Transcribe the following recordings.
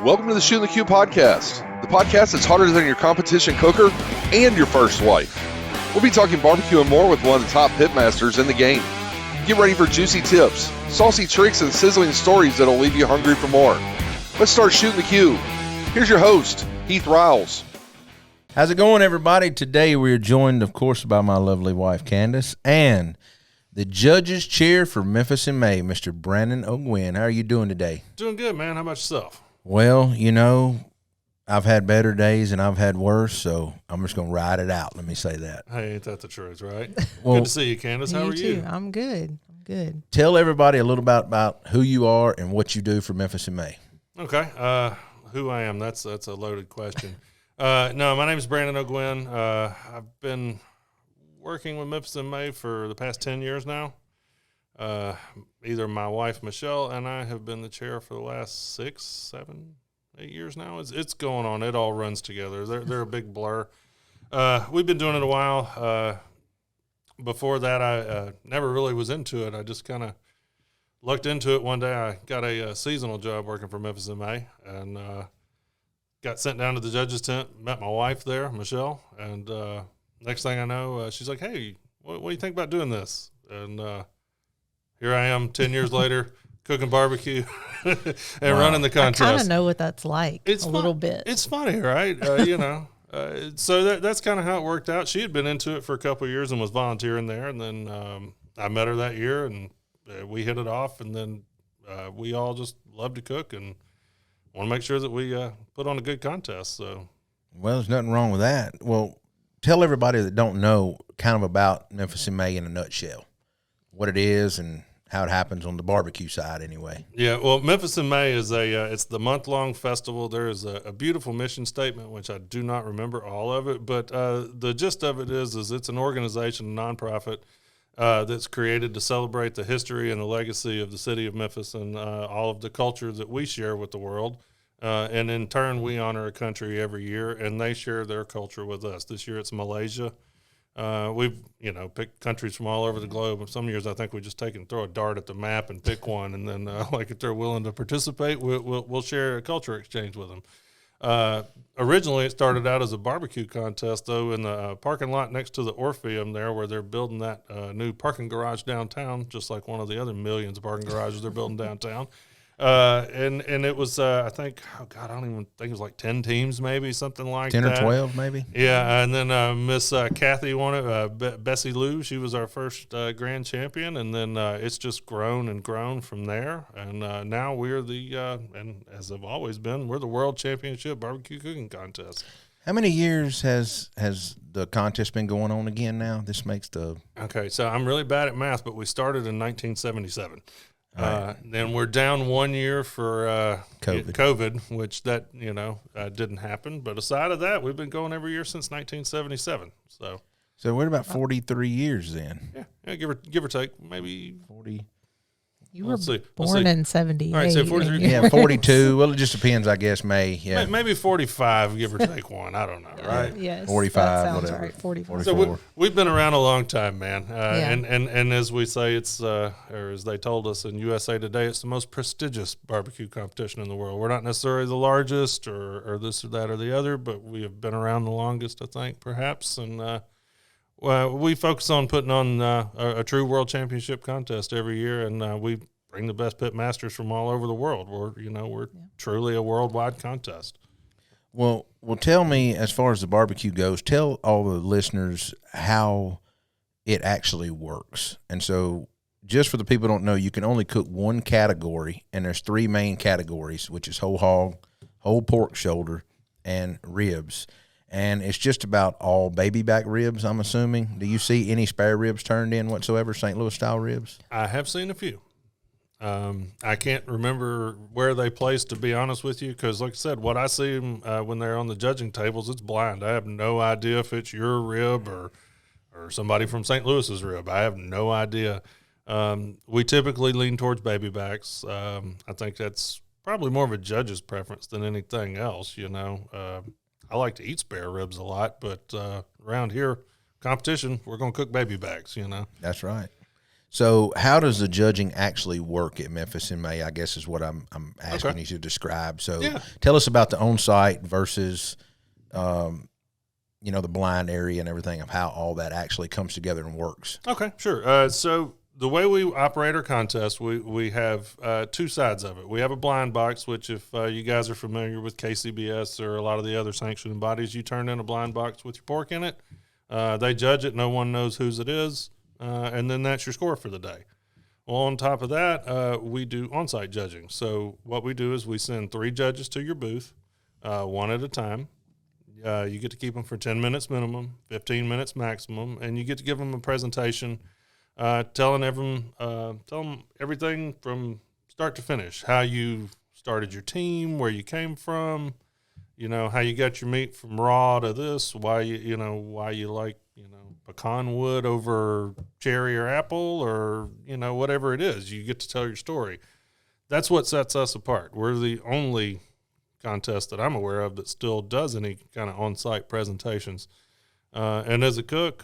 Welcome to the Shootin' podcast, the podcast that's harder than your competition cooker and your first wife. We'll be talking barbecue and more with one of the top pitmasters in the game. Get ready for juicy tips, saucy tricks, and sizzling stories that'll leave you hungry for more. Let's start shooting the Q. Here's your host, Heath Riles. How's it going, everybody? Today we are joined, of course, by my lovely wife, Candace, and the judge's chair for Memphis in May, Mr. Brandon O'Gwen. How are you doing today? Doing good, man. How about yourself? Well, you know, I've had better days and I've had worse, so I'm just going to ride it out. Let me say that. Hey, ain't that the truth, right? Well, good to see you, Candace. How are you? I'm good. Tell everybody a little about who you are and what you do for Memphis in May. Okay. Who I am, that's a loaded question. No, my name is Brandon O'Gwen. I've been working with Memphis in May for the past 10 years now. Either my wife, Michelle, and I have been the chair for the last 6, 7, 8 years now. It's going on. It all runs together. They're a big blur. We've been doing it a while. Before that, I never really was into it. I just kind of looked into it one day. I got a seasonal job working for Memphis in May, and got sent down to the judge's tent, met my wife there, Michelle, and next thing I know, she's like, hey, what do you think about doing this? And here I am 10 years later, cooking barbecue and running the contest. I kind of know what that's like little bit. It's funny, right? So that's kind of how it worked out. She had been into it for a couple of years and was volunteering there. And then I met her that year and we hit it off. And then we all just love to cook and want to make sure that we put on a good contest. So, well, there's nothing wrong with that. Well, tell everybody that don't know kind of about Memphis in May in a nutshell, what it is and how it happens on the barbecue side anyway. Yeah, well, Memphis in May is it's the month-long festival. There is a beautiful mission statement, which I do not remember all of it, but the gist of it is it's an organization, a nonprofit, that's created to celebrate the history and the legacy of the city of Memphis and all of the culture that we share with the world. And in turn, we honor a country every year, and they share their culture with us. This year it's Malaysia. We've, picked countries from all over the globe. Some years I think we just throw a dart at the map and pick one, and then if they're willing to participate, we'll share a culture exchange with them. Originally, it started out as a barbecue contest, though, in the parking lot next to the Orpheum there, where they're building that new parking garage downtown, just like one of the other millions of parking garages they're building downtown. And it was, I think, I don't even think it was like 10 teams, maybe something like 10 that. 10 or 12, maybe. Yeah. And then, Miss Kathy won it, Bessie Lou, she was our first, grand champion. And then, it's just grown and grown from there. And, now we're and as I've always been, we're the world championship barbecue cooking contest. How many years has the contest been going on again now? This makes Okay. So I'm really bad at math, but we started in 1977. Right. Then we're down 1 year for COVID, which that didn't happen. But aside of that, we've been going every year since 1977. So we're about 43 years then. Yeah, give or take, maybe 40. You were born in 78. All right, so 43. Yeah, 42. Well, it just depends, I guess. May. Yeah, maybe 45, give or take one. I don't know, right? Yes, 45, that sounds whatever. right. 44. So we've been around a long time, man. And as we say, it's or as they told us in USA Today, it's the most prestigious barbecue competition in the world. We're not necessarily the largest or this or that or the other, but we have been around the longest, I think, perhaps. And we focus on putting on a true world championship contest every year, and we bring the best pit masters from all over the world. We're truly a worldwide contest. Well, tell me, as far as the barbecue goes, tell all the listeners how it actually works. And so, just for the people who don't know, you can only cook one category, and there's 3 main categories, which is whole hog, whole pork shoulder, and ribs. And it's just about all baby back ribs, I'm assuming. Do you see any spare ribs turned in whatsoever, St. Louis style ribs? I have seen a few. I can't remember where they placed, to be honest with you, because like I said, what I see them when they're on the judging tables, it's blind. I have no idea if it's your rib or somebody from St. Louis's rib. I have no idea. We typically lean towards baby backs. I think that's probably more of a judge's preference than anything else, I like to eat spare ribs a lot, but around here, competition, we're going to cook baby backs, That's right. So how does the judging actually work at Memphis in May, I guess is what I'm asking you to describe. So tell us about the on-site versus, the blind area and everything of how all that actually comes together and works. Okay, sure. So the way we operate our contest, we have two sides of it. We have a blind box, which if you guys are familiar with KCBS or a lot of the other sanctioning bodies, you turn in a blind box with your pork in it. They judge it. No one knows whose it is. And then that's your score for the day. Well, on top of that, we do on-site judging. So what we do is we send 3 judges to your booth, one at a time. You get to keep them for 10 minutes minimum, 15 minutes maximum, and you get to give them a presentation telling them everything from start to finish, how you started your team, where you came from, how you got your meat from raw to this, why you like, pecan wood over cherry or apple or, whatever it is. You get to tell your story. That's what sets us apart. We're the only contest that I'm aware of that still does any kind of on-site presentations. And as a cook,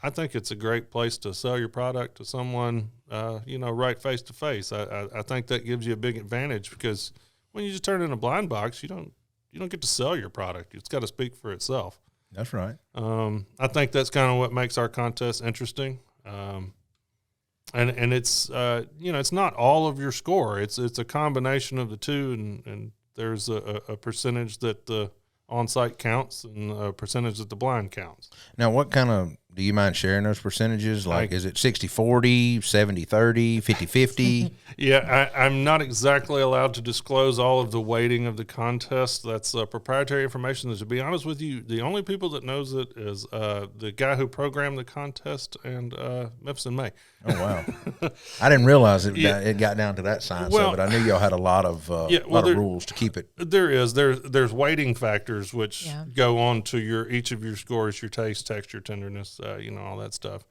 I think it's a great place to sell your product to someone, right face to face. I think that gives you a big advantage because when you just turn in a blind box, you don't get to sell your product. It's got to speak for itself. That's right. I think that's kind of what makes our contest interesting. And it's, it's not all of your score. It's a combination of the two, and there's a percentage that the on-site counts and a percentage that the blind counts. Now, what kind of, do you mind sharing those percentages? Like, is it 60-40, 70-30, 50-50? Yeah, I'm not exactly allowed to disclose all of the weighting of the contest. That's proprietary information. To be honest with you, the only people that knows it is the guy who programmed the contest and Memphis in May. Oh, wow. I didn't realize it got down to that science of it. I knew y'all had a lot of rules to keep it. There's weighting factors which go on to each of your scores, your taste, texture, tenderness, all that stuff.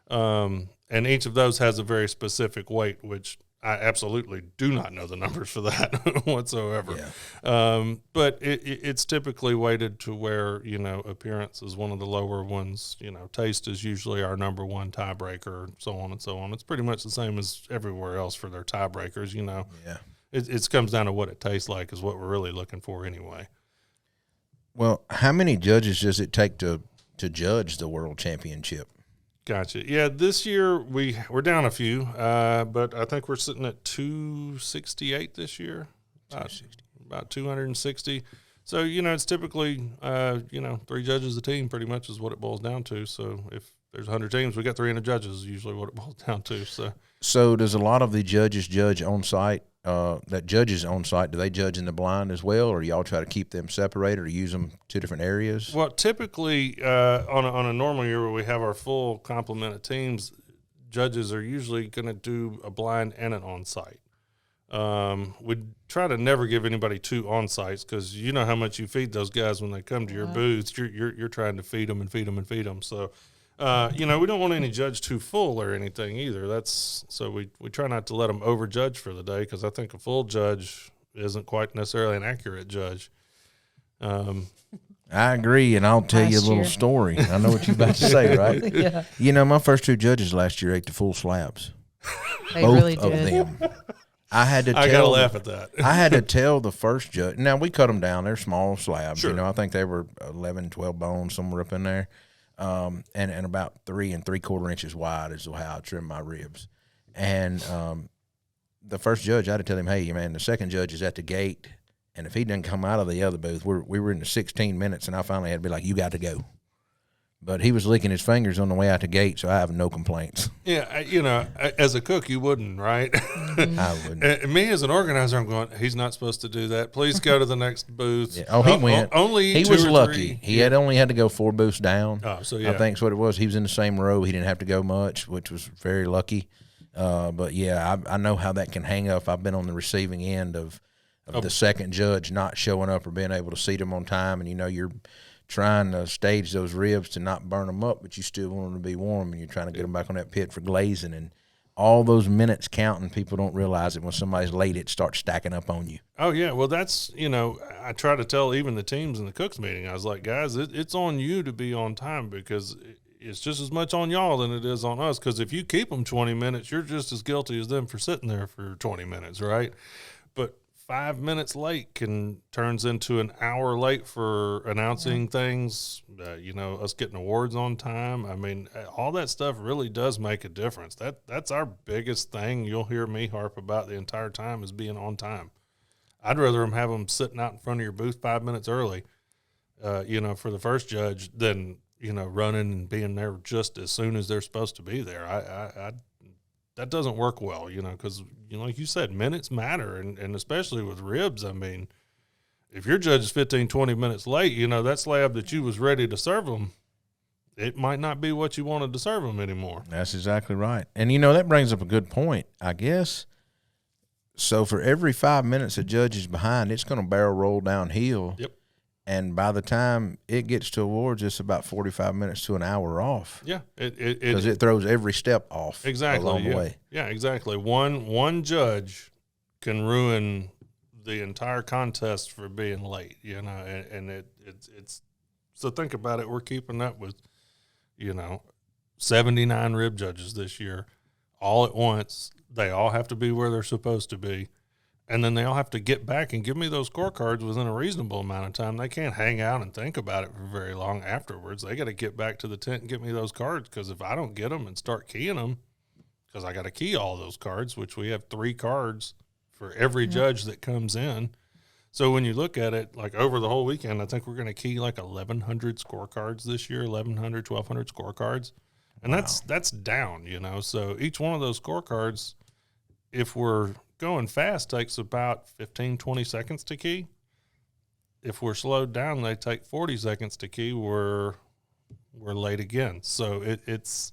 And each of those has a very specific weight, which I absolutely do not know the numbers for that whatsoever. Yeah. But it's typically weighted to where, appearance is one of the lower ones. Taste is usually our number one tiebreaker, so on and so on. It's pretty much the same as everywhere else for their tiebreakers, Yeah. It comes down to what it tastes like is what we're really looking for anyway. Well, how many judges does it take to judge the World Championship? Gotcha. Yeah, this year we're down a few, but I think we're sitting at 268 this year. About 260. So, it's typically, 3 judges a team pretty much is what it boils down to. So if there's 100 teams, we got 300 judges is usually what it boils down to. So does a lot of the judges judge on site? That judges on site, do they judge in the blind as well, or y'all try to keep them separated or use them 2 different areas? Well, typically on a normal year where we have our full complement of teams, judges are usually going to do a blind and an on site. We try to never give anybody 2 on sites because you know how much you feed those guys when they come to your booths. You're trying to feed them and feed them and feed them. So. We don't want any judge too full or anything either. So we try not to let them overjudge for the day because I think a full judge isn't quite necessarily an accurate judge. I agree, and I'll tell you a little story. I know what you're about to say, right? Yeah. My first 2 judges last year ate the full slabs. They Both really of did. them. I gotta laugh at that. I had to tell the first judge. Now, we cut them down. They're small slabs. Sure. I think they were 11, 12 bones, somewhere up in there. And about 3 3/4 inches wide is how I trim my ribs. And the first judge, I had to tell him, hey, man, the second judge is at the gate, and if he doesn't come out of the other booth, we were in the 16 minutes, and I finally had to be like, you got to go. But he was licking his fingers on the way out the gate, so I have no complaints. Yeah, as a cook, you wouldn't, right? I wouldn't. Me as an organizer, I'm going, he's not supposed to do that. Please go to the next booth. Yeah. Oh, he went. He was lucky. 3. He had only had to go 4 booths down. Oh, so yeah. I think that's what it was. He was in the same row. He didn't have to go much, which was very lucky. But, yeah, I know how that can hang up. I've been on the receiving end of the second judge not showing up or being able to seat them on time, and, you're – trying to stage those ribs to not burn them up, but you still want them to be warm, and you're trying to get them back on that pit for glazing, and all those minutes count, and people don't realize it when somebody's late, it starts stacking up on you. Oh, yeah. Well, that's, I try to tell even the teams in the cooks meeting, I was like, guys, it's on you to be on time because, it's just as much on y'all than it is on us. Because if you keep them 20 minutes, you're just as guilty as them for sitting there for 20 minutes, right? But 5 minutes late turns into an hour late for announcing things, us getting awards on time. I mean, all that stuff really does make a difference. That's our biggest thing you'll hear me harp about the entire time is being on time. I'd rather have them sitting out in front of your booth 5 minutes early, for the first judge than, running and being there just as soon as they're supposed to be there. That doesn't work well, because, like you said, minutes matter. And especially with ribs, I mean, if your judge is 15, 20 minutes late, that slab that you was ready to serve them, it might not be what you wanted to serve them anymore. That's exactly right. And, that brings up a good point, I guess. So for every 5 minutes a judge is behind, it's going to barrel roll downhill. Yep. And by the time it gets to awards, it's about 45 minutes to an hour off. Yeah. Because it throws every step off along the way. Yeah, exactly. One judge can ruin the entire contest for being late, and it's so think about it. We're keeping up with, 79 rib judges this year all at once. They all have to be where they're supposed to be. And then they all have to get back and give me those scorecards within a reasonable amount of time. They can't hang out and think about it for very long afterwards. They got to get back to the tent and get me those cards, because if I don't get them and start keying them, because I got to key all those cards, which we have 3 cards for every judge that comes in. So when you look at it, like over the whole weekend, I think we're going to key like 1,100 scorecards this year, 1,100, 1,200 scorecards. And that's down, So each one of those scorecards, if we're going fast, takes about 15, 20 seconds to key. If we're slowed down, they take 40 seconds to key. We're late again. So it's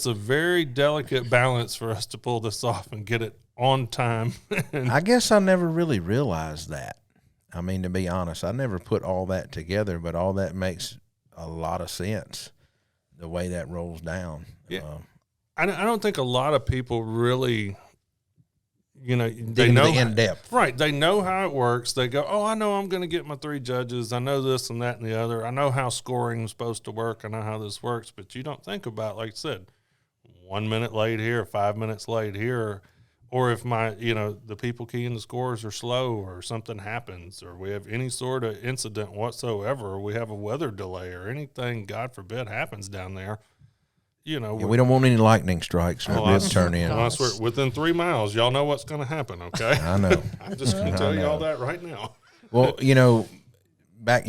a very delicate balance for us to pull this off and get it on time. I guess I never really realized that. I mean, to be honest, I never put all that together, but all that makes a lot of sense, the way that rolls down. Yeah. I don't think a lot of people really, they know in depth. Right. They know how it works. They go, oh, I know I'm going to get my 3 judges. I know this and that and the other. I know how scoring is supposed to work. I know how this works. But you don't think about, like I said, 1 minute late here, 5 minutes late here. Or if the people keying the scores are slow, or something happens, or we have any sort of incident whatsoever, or we have a weather delay or anything, God forbid, happens down there. We don't want any lightning strikes or turn in. I swear, within 3 miles, y'all know what's going to happen, okay? I know. I'm just going to tell you all that right now. Well, you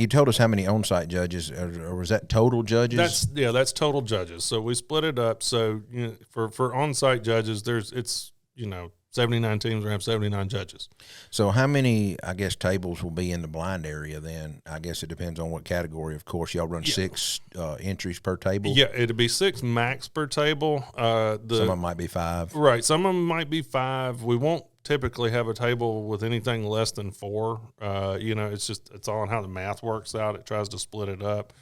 told us how many on-site judges, or was that total judges? That's total judges. So we split it up. So for on-site judges, it's 79 teams, we have 79 judges. So how many, I guess, tables will be in the blind area then? I guess it depends on what category, of course. Y'all run 6 entries per table? Yeah, it'd be 6 max per table. Some of them might be 5. Right, some of them might be 5. We won't typically have a table with anything less than 4. It's all on how the math works out. It tries to split it up.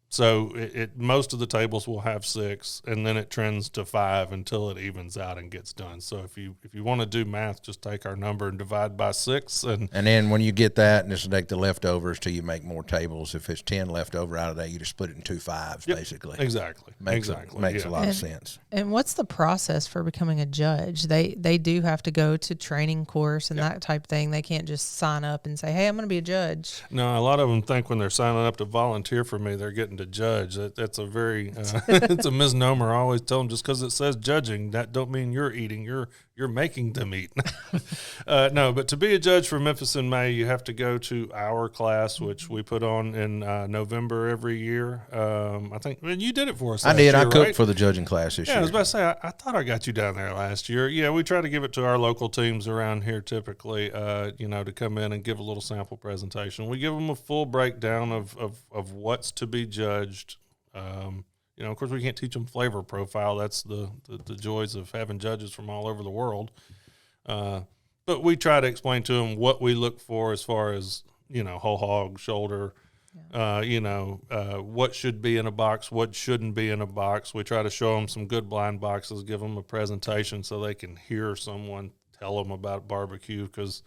So most of the tables will have 6, and then it trends to 5 until it evens out and gets done. So if you want to do math, just take our number and divide by 6. And then when you get that, and just take the leftovers till you make more tables. If it's 10 left over out of that, you just split it in 2 5s, basically. Exactly. Makes a lot of sense. And what's the process for becoming a judge? They do have to go to training course and that type of thing. They can't just sign up and say, hey, I'm going to be a judge. No, a lot of them think when they're signing up to volunteer for me, they're getting to judge. That's a very it's a misnomer. I always tell them, just because it says judging, that don't mean you're eating. You're making them eat. No, but to be a judge for Memphis in May, you have to go to our class, which we put on in November every year. I think you did it for us. I did. I cooked right? for the judging class this year. Yeah, I was about to say, I thought I got you down there last year. Yeah, we try to give it to our local teams around here typically, to come in and give a little sample presentation. We give them a full breakdown of what's to be judged. Of course, we can't teach them flavor profile. That's the joys of having judges from all over the world. But we try to explain to them what we look for as far as, whole hog, shoulder, what should be in a box, what shouldn't be in a box. We try to show them some good blind boxes, give them a presentation so they can hear someone tell them about barbecue, because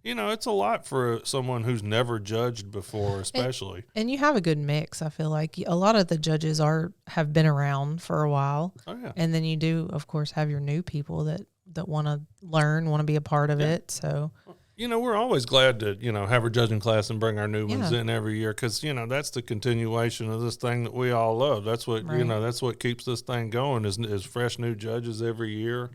It's a lot for someone who's never judged before, especially. And you have a good mix. I feel like a lot of the judges have been around for a while. Oh, yeah. And then you do, of course, have your new people that want to learn, want to be a part of it. So, we're always glad to, have our judging class and bring our new ones in every year because, that's the continuation of this thing that we all love. That's what, that's what keeps this thing going is fresh new judges every year.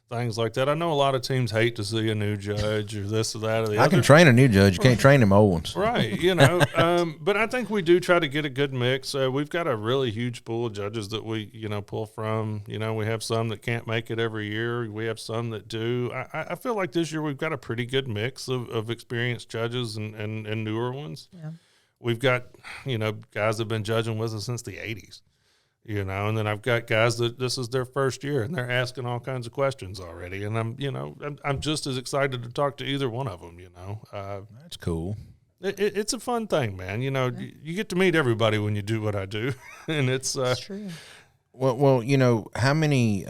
Things like that. I know a lot of teams hate to see a new judge or this or that or the other. I can train a new judge. You can't train them old ones. Right. But I think we do try to get a good mix. We've got a really huge pool of judges that we, pull from. We have some that can't make it every year. We have some that do. I feel like this year we've got a pretty good mix of experienced judges and newer ones. Yeah. We've got, guys that have been judging with us since the 80s. And then I've got guys that this is their first year and they're asking all kinds of questions already. And I'm just as excited to talk to either one of them, That's cool. It's a fun thing, man. You get to meet everybody when you do what I do. And it's true. Well, how many,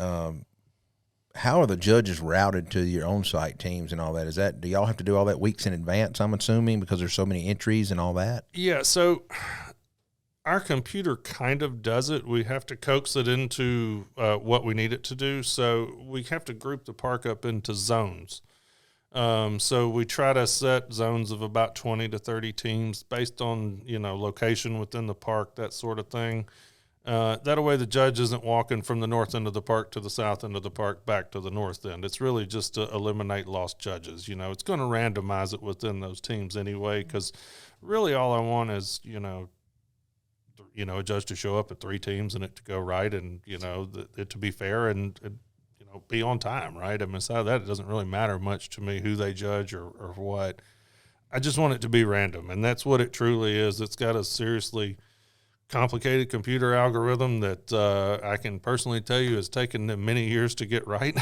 how are the judges routed to your on-site teams and all that? Do y'all have to do all that weeks in advance, I'm assuming, because there's so many entries and all that? Yeah. So our computer kind of does it. We have to coax it into what we need it to do. So we have to group the park up into zones. So we try to set zones of about 20 to 30 teams based on, location within the park, that sort of thing. That way the judge isn't walking from the north end of the park to the south end of the park back to the north end. It's really just to eliminate lost judges. It's going to randomize it within those teams anyway, because really all I want is, a judge to show up at 3 teams and it to go right and, it to be fair and be on time, right? I mean, aside of that, it doesn't really matter much to me who they judge or what. I just want it to be random, and that's what it truly is. It's got a seriously complicated computer algorithm that I can personally tell you has taken them many years to get right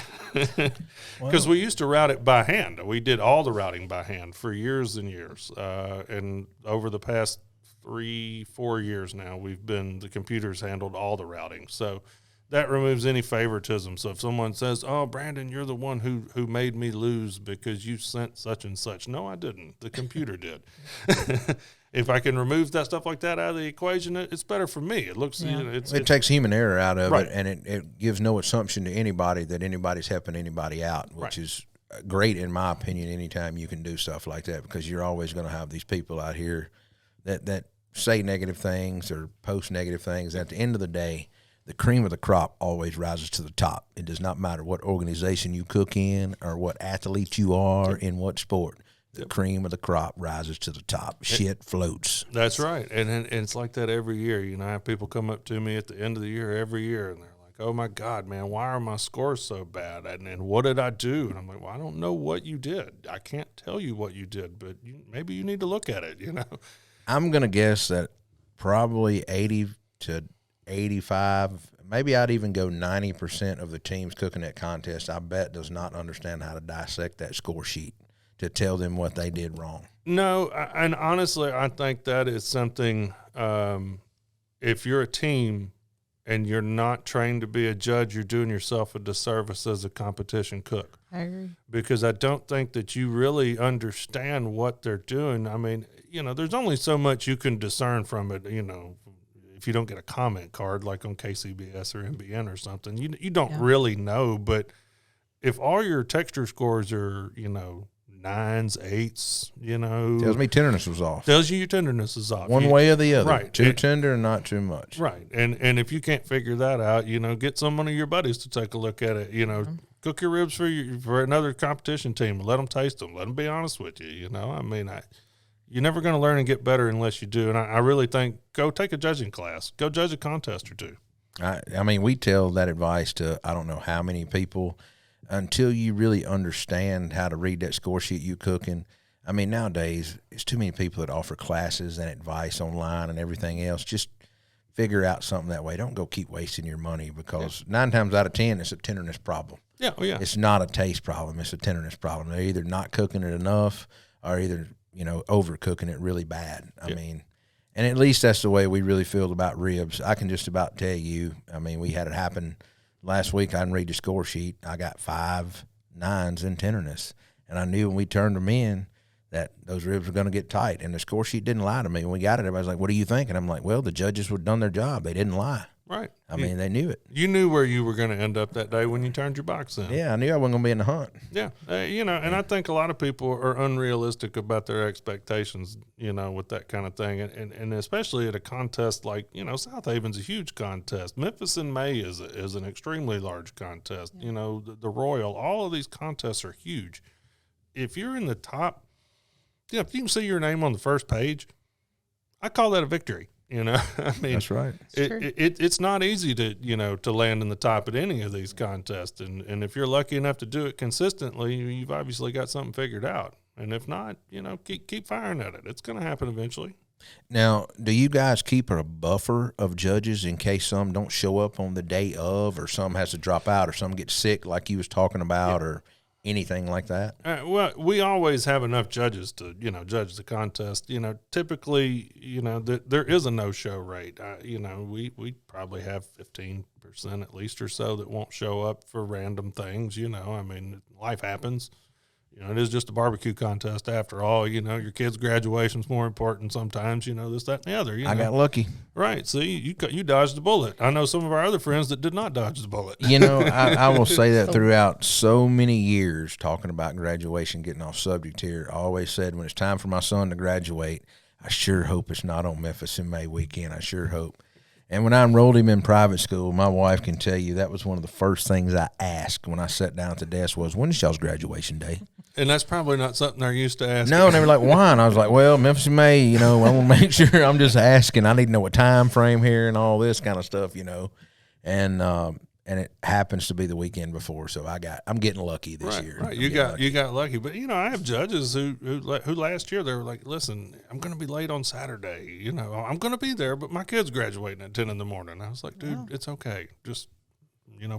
because we used to route it by hand. We did all the routing by hand for years and years, and over the past 3-4 years now, the computer's handled all the routing. So that removes any favoritism. So if someone says, "Oh, Brandon, you're the one who made me lose because you sent such and such," no, I didn't. The computer did. If I can remove that stuff like that out of the equation, it's better for me. It looks, it takes human error out of right. it, and it gives no assumption to anybody that anybody's helping anybody out, which right. is great in my opinion. Anytime you can do stuff like that, because you're always going to have these people out here that say negative things or post negative things. At the end of the day, the cream of the crop always rises to the top. It does not matter what organization you cook in or what athlete you are in what sport. The cream of the crop rises to the top. Shit floats. That's right. And it's like that every year. I have people come up to me at the end of the year every year, and they're like, "Oh, my God, man, why are my scores so bad? And what did I do?" And I'm like, "Well, I don't know what you did. I can't tell you what you did, but maybe you need to look at it, I'm going to guess that probably 80 to 85, maybe I'd even go 90% of the teams cooking that contest, I bet, does not understand how to dissect that score sheet to tell them what they did wrong. No, and honestly, I think that is something, if you're a team and you're not trained to be a judge, you're doing yourself a disservice as a competition cook. I agree. Because I don't think that you really understand what they're doing. I mean, there's only so much you can discern from it, if you don't get a comment card like on KCBS or MBN or something. You don't really know, but if all your texture scores are, 9s, 8s, Tells me tenderness was off. Tells you your tenderness is off. One way or the other. Right. Too tender and not too much. Right. And if you can't figure that out, get some of your buddies to take a look at it. Cook your ribs for another competition team. Let them taste them. Let them be honest with you. You're never going to learn and get better unless you do. And I really think go take a judging class. Go judge a contest or two. I mean, we tell that advice to I don't know how many people until you really understand how to read that score sheet you cooking. I mean, nowadays, it's too many people that offer classes and advice online and everything else. Just figure out something that way. Don't go keep wasting your money because 9 times out of 10, it's a tenderness problem. Yeah, yeah. It's not a taste problem. It's a tenderness problem. They're either not cooking it enough or either, overcooking it really bad. I mean, and at least that's the way we really feel about ribs. I can just about tell you, we had it happen last week. I didn't read the score sheet. I got 5 9s in tenderness. And I knew when we turned them in, that those ribs were going to get tight. And the score sheet didn't lie to me. When we got it, everybody's like, what do you think? And I'm like, well, the judges would have done their job. They didn't lie. Right. I mean, they knew it. You knew where you were going to end up that day when you turned your box in. Yeah, I knew I wasn't going to be in the hunt. Yeah. And I think a lot of people are unrealistic about their expectations, with that kind of thing. And especially at a contest like, South Haven's a huge contest. Memphis in May is an extremely large contest. The Royal, all of these contests are huge. If you're in the top, if you can see your name on the first page, I call that a victory. I mean, that's right. It's not easy to land in the top at any of these contests. And if you're lucky enough to do it consistently, you've obviously got something figured out. And if not, keep firing at it. It's going to happen eventually. Now, do you guys keep a buffer of judges in case some don't show up on the day of, or some has to drop out, or some get sick like you was talking about, or anything like that? Well, we always have enough judges to, judge the contest. Typically, there is a no-show rate. We probably have 15% at least or so that won't show up for random things. I mean, life happens. It is just a barbecue contest after all. Your kid's graduation's more important sometimes, this, that, and the other. I got lucky. Right. See, you dodged the bullet. I know some of our other friends that did not dodge the bullet. I will say that throughout so many years talking about graduation, getting off subject here, I always said when it's time for my son to graduate, I sure hope it's not on Memphis in May weekend. I sure hope. And when I enrolled him in private school, my wife can tell you that was one of the first things I asked when I sat down at the desk was, when is y'all's graduation day? And that's probably not something they're used to asking. No, and they were like, why? And I was like, well, Memphis in May, I want to make sure I'm just asking. I need to know what time frame here and all this kind of stuff, And it happens to be the weekend before, so I'm getting lucky this year. Right, you got lucky. But I have judges who last year they were like, listen, I'm going to be late on Saturday. I'm going to be there, but my kid's graduating at 10 in the morning. I was like, dude, It's okay. Just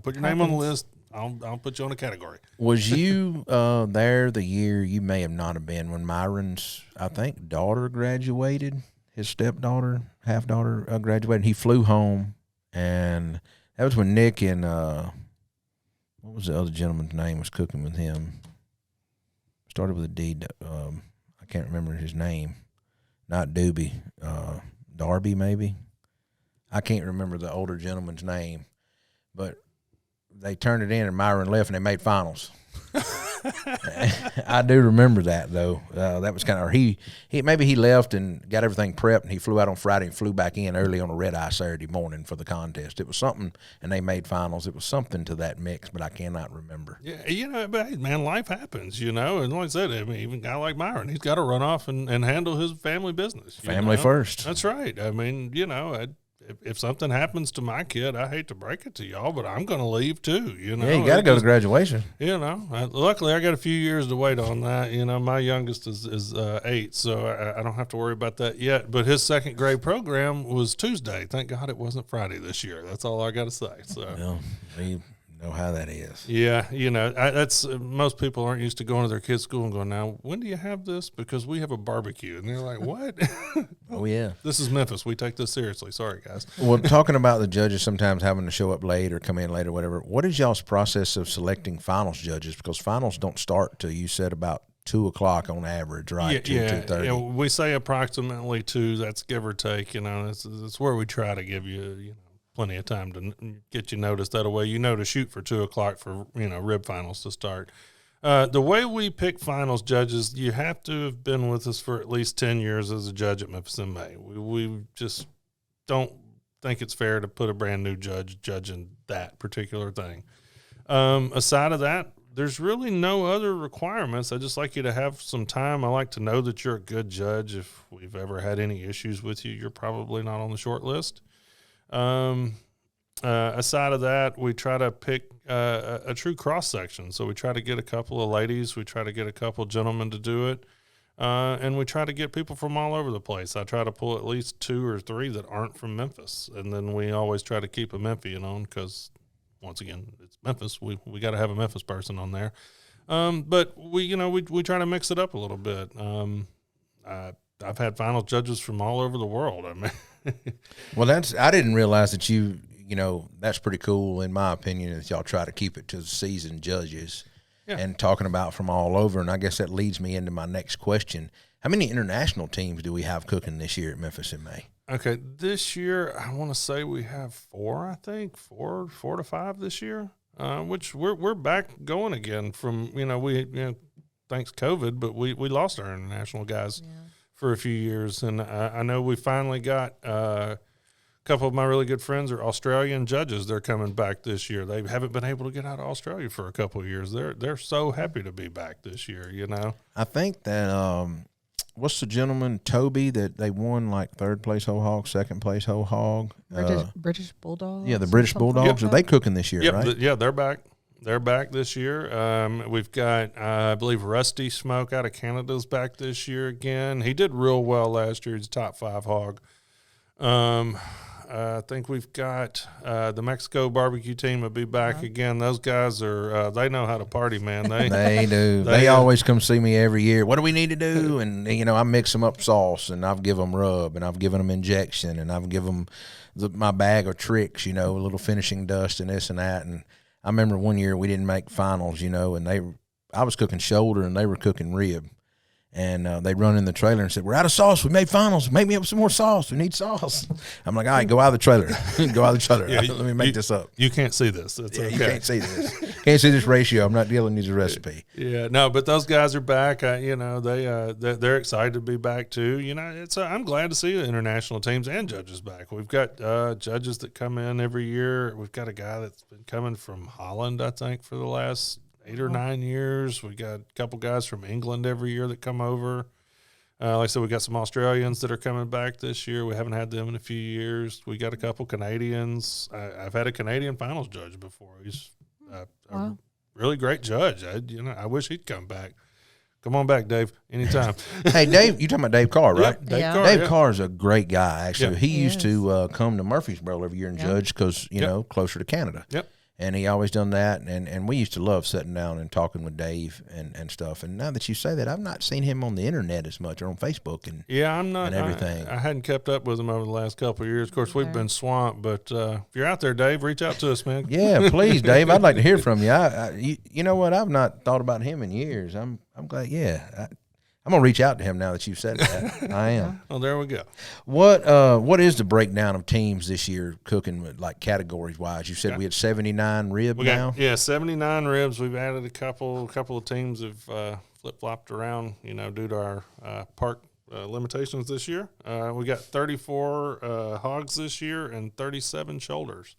put your name on the list. I'll put you on a category. Was you there the year, you may have not have been, when Myron's, I think, daughter graduated, his stepdaughter, half-daughter graduated. He flew home, and that was when Nick and, what was the other gentleman's name was cooking with him? Started with a D. I can't remember his name. Not Doobie. Darby, maybe? I can't remember the older gentleman's name, but they turned it in and Myron left and they made finals. I do remember that though. That was kind of, maybe he left and got everything prepped and he flew out on Friday and flew back in early on a red eye Saturday morning for the contest. It was something, and they made finals. It was something to that mix, but I cannot remember. Yeah, but hey, man, life happens, and like I said, I mean, even a guy like Myron, he's got to run off and handle his family business. Family first. That's right. I mean, if something happens to my kid, I hate to break it to y'all, but I'm going to leave too. Yeah, you got to go to graduation. Luckily I got a few years to wait on that. My youngest is 8, so I don't have to worry about that yet. But his second grade program was Tuesday. Thank God it wasn't Friday this year. That's all I got to say. So we know how that is. Yeah, that's most people aren't used to going to their kids' school and going, now, when do you have this? Because we have a barbecue. And they're like, what? Oh, yeah. This is Memphis. We take this seriously. Sorry, guys. Well, talking about the judges sometimes having to show up late or come in late or whatever, what is y'all's process of selecting finals judges? Because finals don't start till you said about 2 o'clock on average, right? 2:30. Yeah, we say approximately 2. That's give or take. It's where we try to give you, plenty of time to get you noticed. That way, to shoot for 2 o'clock for rib finals to start. The way we pick finals judges, you have to have been with us for at least 10 years as a judge at Memphis in May. We just don't think it's fair to put a brand new judge judging that particular thing. Aside of that, there's really no other requirements. I just like you to have some time. I like to know that you're a good judge. If we've ever had any issues with you, you're probably not on the short list. Aside of that, we try to pick a true cross-section. So we try to get a couple of ladies. We try to get a couple gentlemen to do it. And we try to get people from all over the place. I try to pull at least 2 or 3 that aren't from Memphis. And then we always try to keep a Memphian on because, once again, it's Memphis. We got to have a Memphis person on there. But we try to mix it up a little bit. I've had final judges from all over the world. I mean, well, I didn't realize that that's pretty cool in my opinion that y'all try to keep it to seasoned judges. and talking about from all over. And I guess that leads me into my next question. How many international teams do we have cooking this year at Memphis in May? Okay, this year I want to say we have four to five this year, which we're back going again from thanks COVID, but we lost our international guys for a few years, and I know we finally got a couple of my really good friends are Australian judges. They're coming back this year. They haven't been able to get out of Australia for a couple of years. They're so happy to be back this year. I think that what's the gentleman, Toby, that they won like third place whole hog, second place whole hog? British Bulldogs? Yeah, the British Bulldogs. Are they cooking this year, right? They're back. They're back this year. We've got, I believe, Rusty Smoke out of Canada's back this year again. He did real well last year. He's a top 5 hog. I think we've got the Mexico barbecue team will be back again. Those guys are they know how to party, man. They do. They always come see me every year. What do we need to do? And I mix them up sauce, and I've given them rub, and I've given them injection, and I've given them my bag of tricks. A little finishing dust and this and that. And I remember one year we didn't make finals. And I was cooking shoulder, and they were cooking rib. And they run in the trailer and said, "We're out of sauce. We made finals. Make me up some more sauce. We need sauce." I'm like, "All right, go out of the trailer. Go out of the trailer. Let me make this up." You can't see this. It's okay. You can't see this. Can't see this ratio. I'm not dealing with the recipe. Yeah, no, but those guys are back. They're excited to be back too. I'm glad to see the international teams and judges back. We've got judges that come in every year. We've got a guy that's been coming from Holland, I think, for the last 8 or 9 years. We got a couple guys from England every year that come over. Like I said, we got some Australians that are coming back this year. We haven't had them in a few years. We got a couple Canadians. I've had a Canadian finals judge before. He's a really great judge. I wish he'd come back. Come on back, Dave, anytime. Hey, Dave, you talking about Dave Carr, right? Yep. Dave Carr is a great guy, actually. He used to come to Murfreesboro every year and judge because, closer to Canada. Yep. And he always done that, and we used to love sitting down and talking with Dave and stuff. And now that you say that, I've not seen him on the internet as much or on Facebook and I'm not and everything. I hadn't kept up with him over the last couple of years. Of course, we've been swamped, but if you're out there, Dave, reach out to us, man. Yeah, please, Dave. I'd like to hear from you. You know what? I've not thought about him in years. I'm glad. Yeah. I'm gonna reach out to him now that you've said that. I am. Well, there we go. What is the breakdown of teams this year cooking with, like, categories wise? You said we had 79 rib now. 79 ribs. We've added a couple of teams have flip flopped around, due to our park limitations this year. We got 34 hogs this year and 37 shoulders.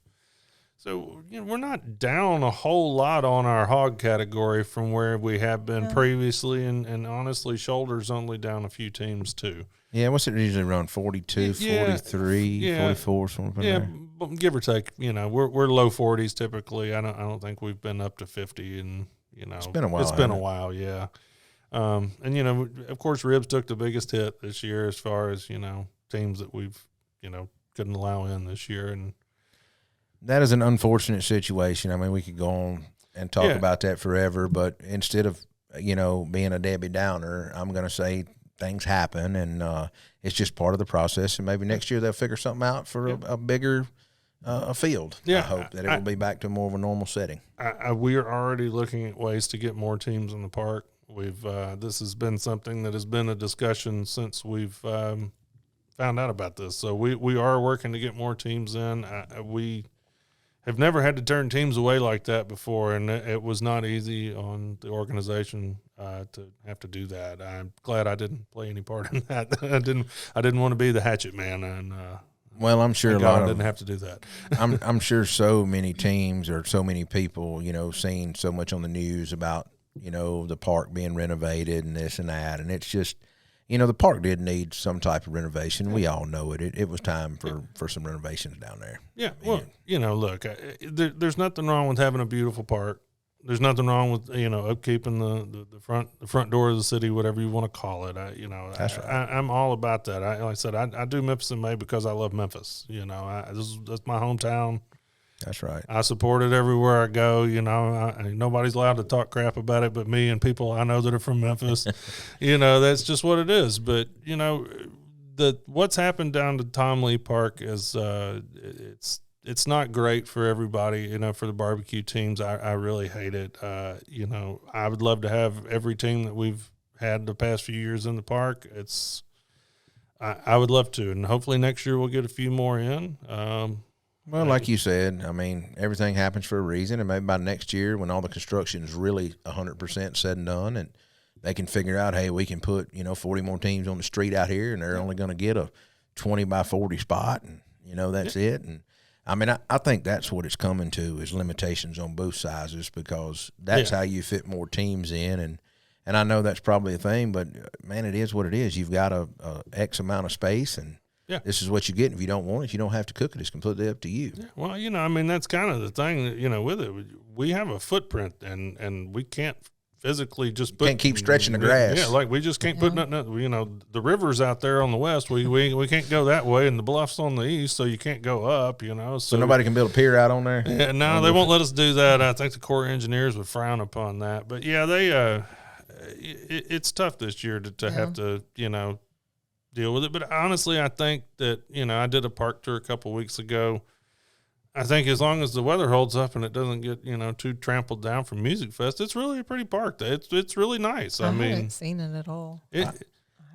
So, we're not down a whole lot on our hog category from where we have been previously, and honestly, shoulders only down a few teams too. Yeah, what's it usually run? 42, 43, 44, something like that? Yeah, give or take. We're low 40s typically. I don't think we've been up to 50, and it's been a while. It's been a while, yeah. And of course, ribs took the biggest hit this year as far as teams that we've couldn't allow in this year, and that is an unfortunate situation. I mean, we could go on and talk about that forever, but instead of, being a Debbie Downer, I'm going to say things happen, and it's just part of the process, and maybe next year they'll figure something out for a bigger field. I hope that it will be back to more of a normal setting. We are already looking at ways to get more teams in the park. This has been something that has been a discussion since we've found out about this. So we are working to get more teams in. We have never had to turn teams away like that before, and it was not easy on the organization to have to do that. I'm glad I didn't play any part in that. I didn't want to be the hatchet man, and well, I'm sure didn't have to do that. I'm sure so many teams or so many people, seeing so much on the news about the park being renovated and this and that, and it's just. The park did need some type of renovation. We all know it. It was time for some renovations down there. Yeah, well, look, there's nothing wrong with having a beautiful park. There's nothing wrong with upkeeping the front door of the city, whatever you want to call it. That's right. I'm all about that. Like I said, I do Memphis in May because I love Memphis. That's my hometown. That's right. I support it everywhere I go. Nobody's allowed to talk crap about it but me and people I know that are from Memphis. That's just what it is. But, what's happened down to Tom Lee Park is it's not great for everybody, you know, for the barbecue teams. I really hate it. You know, I would love to have every team that we've had the past few years in the park. I would love to, and hopefully next year we'll get a few more in. Well, like you said, I mean, everything happens for a reason, and maybe by next year when all the construction is really 100% said and done, and they can figure out, hey, we can put, 40 more teams on the street out here, and they're only going to get a 20 by 40 spot, and, that's it. And, I mean, I think that's what it's coming to is limitations on both sizes, because that's how you fit more teams in. And I know that's probably a thing, but, man, it is what it is. You've got a X amount of space, and this is what you get. If you don't want it, you don't have to cook it. It's completely up to you. Yeah. Well, I mean, that's kind of the thing, with it. We have a footprint, and we can't physically just can't keep stretching the grass. Yeah, like we just can't put nothing. The river's out there on the west. We can't go that way, and the bluff's on the east, so you can't go up. So nobody can build a pier out on there. Yeah, no, they won't let us do that. I think the Corps of Engineers would frown upon that. But yeah, they it's tough this year to have to deal with it. But honestly, I think that I did a park tour a couple of weeks ago. I think as long as the weather holds up and it doesn't get too trampled down from Music Fest, it's really a pretty park. It's really nice. I mean, haven't seen it at all.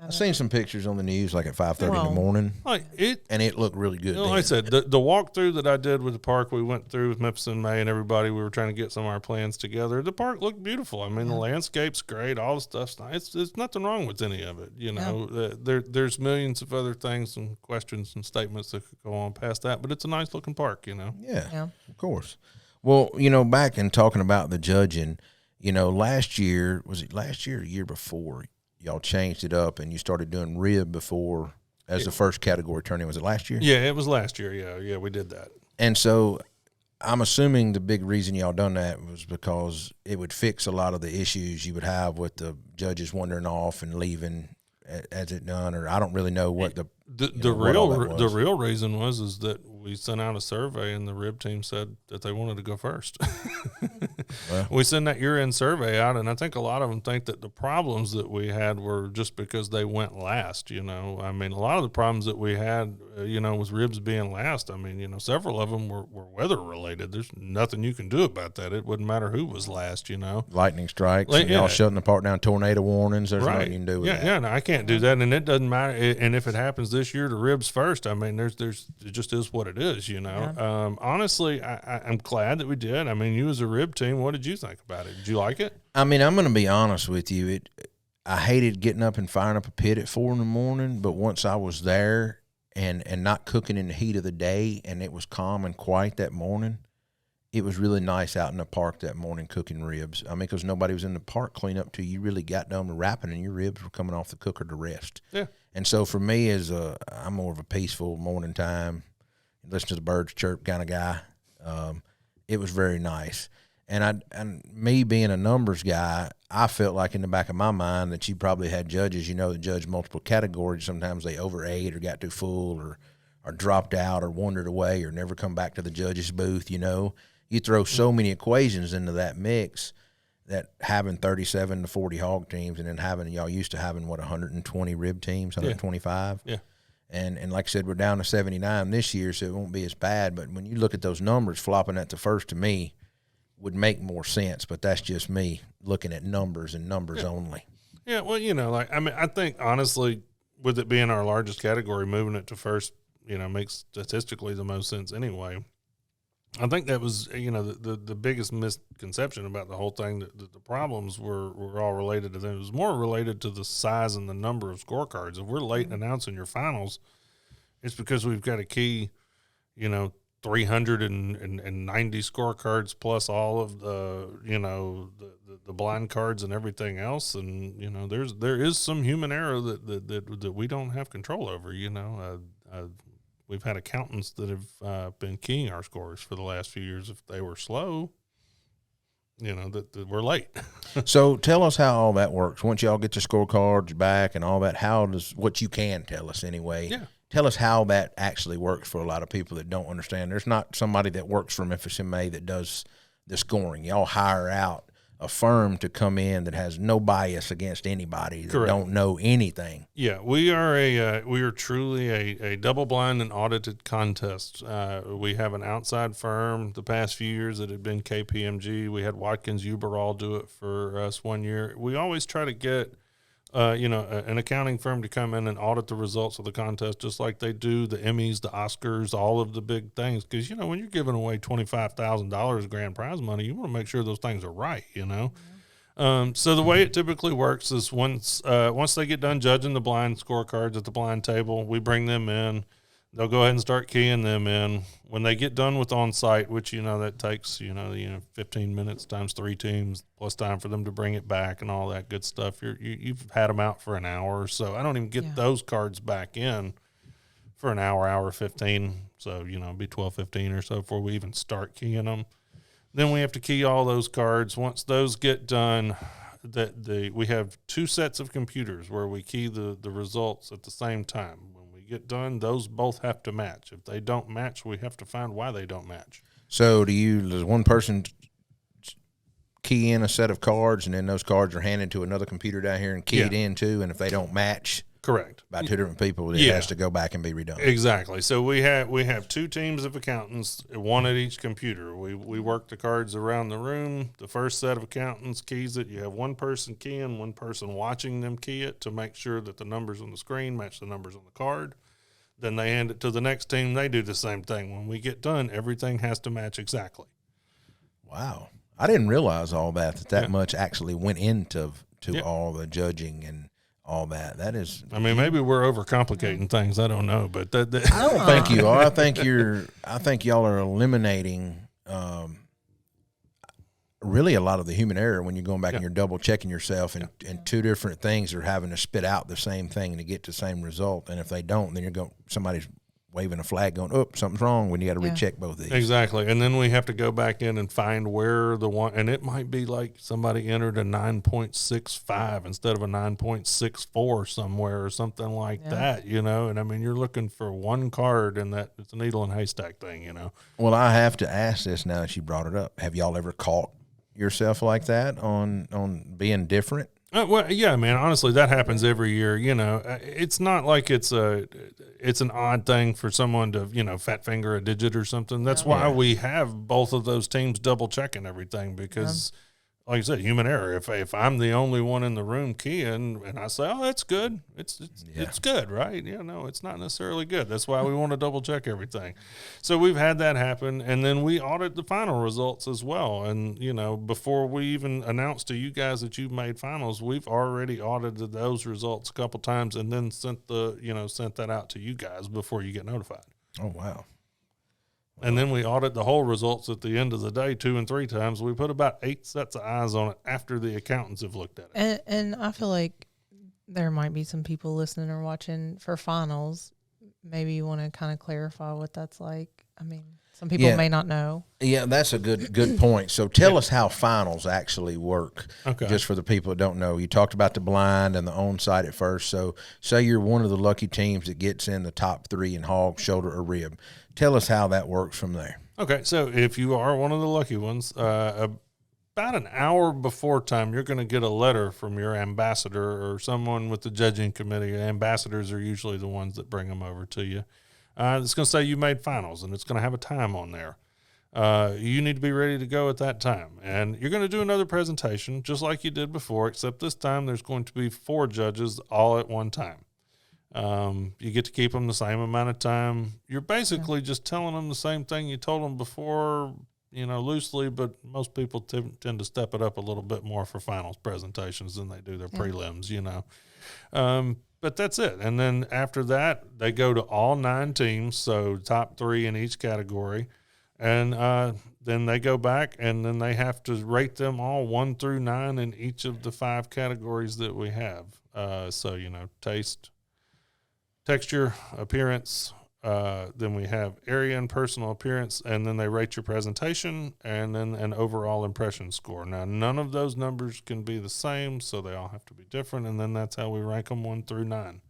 I've seen some pictures on the news like at 5:30 in the morning, and it looked really good. Like I said, the walkthrough that I did with the park, we went through with Memphis and May and everybody. We were trying to get some of our plans together. The park looked beautiful. I mean, the landscape's great. All the stuff's nice. There's nothing wrong with any of it. There's millions of other things and questions and statements that could go on past that, but it's a nice looking park. Yeah, of course. Well, back in talking about the judging, last year, was it last year or the year before? Y'all changed it up and you started doing rib before as the first category turning. Was it last year? Yeah, it was last year. Yeah, we did that. And so I'm assuming the big reason y'all done that was because it would fix a lot of the issues you would have with the judges wandering off and leaving as it done, or I don't really know what the real reason was that we sent out a survey and the rib team said that they wanted to go first. Well, we sent that year-end survey out, and I think a lot of them think that the problems that we had were just because they went last. I mean, a lot of the problems that we had, with ribs being last, I mean, several of them were weather-related. There's nothing you can do about that. It wouldn't matter who was last, Lightning strikes, and y'all shutting the park down, tornado warnings. There's nothing you can do with that. Yeah, no, I can't do that, and it doesn't matter. And if it happens this year, the ribs first. I mean, it just is what it is, Yeah. Honestly, I'm glad that we did. I mean, you as a rib team, what did you think about it? Did you like it? I mean, I'm going to be honest with you. I hated getting up and firing up a pit at 4 a.m, but once I was there and not cooking in the heat of the day and it was calm and quiet that morning, it was really nice out in the park that morning cooking ribs. I mean, because nobody was in the park clean up till you really got done with wrapping and your ribs were coming off the cooker to rest. Yeah. And so for me, I'm more of a peaceful morning time, listen to the birds chirp kind of guy. It was very nice. And me being a numbers guy, I felt like in the back of my mind that you probably had judges, that judge multiple categories. Sometimes they overate or got too full or dropped out or wandered away or never come back to the judge's booth. You throw so many equations into that mix that having 37 to 40 hog teams and then y'all used to having 120 rib teams, 125. Yeah. And like I said, we're down to 79 this year, so it won't be as bad. But when you look at those numbers, flopping that to first to me would make more sense. But that's just me looking at numbers and numbers only. Yeah, well, I think honestly, with it being our largest category, moving it to first, makes statistically the most sense anyway. I think that was, the biggest misconception about the whole thing, that the problems were all related to them. It was more related to the size and the number of scorecards. If we're late in announcing your finals, it's because we've got a key, 390 scorecards plus all of the, the blind cards and everything else. And, there is some human error that we don't have control over, We've had accountants that have been keying our scores for the last few years. If they were slow, that we're late. So tell us how all that works. Once y'all get the scorecards back and all that, what you can tell us anyway. Yeah. Tell us how that actually works for a lot of people that don't understand. There's not somebody that works for Memphis and May that does the scoring. Y'all hire out a firm to come in that has no bias against anybody that Correct. don't know anything. Yeah, we are truly a double blind and audited contest. We have an outside firm. The past few years it had been KPMG. We had Watkins Uberall do it for us one year. We always try to get an accounting firm to come in and audit the results of the contest, just like they do the Emmys, the Oscars, all of the big things. Because, when you're giving away $25,000 grand prize money, you want to make sure those things are right, So the way it typically works is once they get done judging the blind scorecards at the blind table, we bring them in. They'll go ahead and start keying them in. When they get done with on-site, which, that takes, 15 minutes times 3 teams, plus time for them to bring it back and all that good stuff. You've had them out for an hour or so. I don't even get those cards back in for an hour 15. So, it'd be 12:15 or so before we even start keying them. Then we have to key all those cards. Once those get done, we have 2 sets of computers where we key the results at the same time. Get done, those both have to match. If they don't match, we have to find why they don't match. So does one person key in a set of cards and then those cards are handed to another computer down here and keyed in too, and if they don't match correct by 2 different people, it has to go back and be redone? Exactly. So we have 2 teams of accountants, 1 at each computer. We work the cards around the room. The first set of accountants keys it. You have 1 person keying, 1 person watching them key it to make sure that the numbers on the screen match the numbers on the card. Then they hand it to the next team. They do the same thing. When we get done, everything has to match exactly. Wow. I didn't realize all that much actually went into all the judging and all that. That is, maybe we're overcomplicating things. I don't know, but I don't think you are. I think y'all are eliminating really a lot of the human error when you're going back and you're double checking yourself, and 2 different things are having to spit out the same thing to get the same result. And if they don't, then somebody's waving a flag going, oh, something's wrong when you got to recheck both of these. Exactly. And then we have to go back in and find where the one, and it might be like somebody entered a 9.65 instead of a 9.64 somewhere or something like that, and you're looking for one card, and that it's a needle in a haystack thing, Well, I have to ask this now that you brought it up. Have y'all ever caught yourself like that on being different? Well, yeah, man, honestly, that happens every year. It's not like it's an odd thing for someone to, fat finger a digit or something. That's why we have both of those teams double checking everything, because like I said, human error. If I'm the only one in the room keying and I say, oh, that's good, it's good, right? No, it's not necessarily good. That's why we want to double check everything. So we've had that happen, and then we audit the final results as well. And, before we even announce to you guys that you've made finals, we've already audited those results a couple times and then sent that out to you guys before you get notified. Oh, wow. And then we audit the whole results at the end of the day 2 and 3 times. We put about 8 sets of eyes on it after the accountants have looked at it. And I feel like there might be some people listening or watching for finals. Maybe you want to kind of clarify what that's like. Some people may not know. Yeah, that's a good point. So tell us how finals actually work, just for the people that don't know. You talked about the blind and the on-site at first. So say you're one of the lucky teams that gets in the top 3 in hog, shoulder, or rib. Tell us how that works from there. Okay, so if you are one of the lucky ones, about an hour before time, you're going to get a letter from your ambassador or someone with the judging committee. Ambassadors are usually the ones that bring them over to you. It's going to say you made finals, and it's going to have a time on there. You need to be ready to go at that time. And you're going to do another presentation just like you did before, except this time there's going to be 4 judges all at one time. You get to keep them the same amount of time. You're basically just telling them the same thing you told them before, loosely, but most people tend to step it up a little bit more for finals presentations than they do their prelims, But that's it. And then after that, they go to all 9 teams, so top 3 in each category. And then they go back, and then they have to rate them all 1 through 9 in each of the 5 categories that we have. Taste, texture, appearance. Then we have area and personal appearance, and then they rate your presentation, and then an overall impression score. Now, none of those numbers can be the same, so they all have to be different, and then that's how we rank them 1 through 9.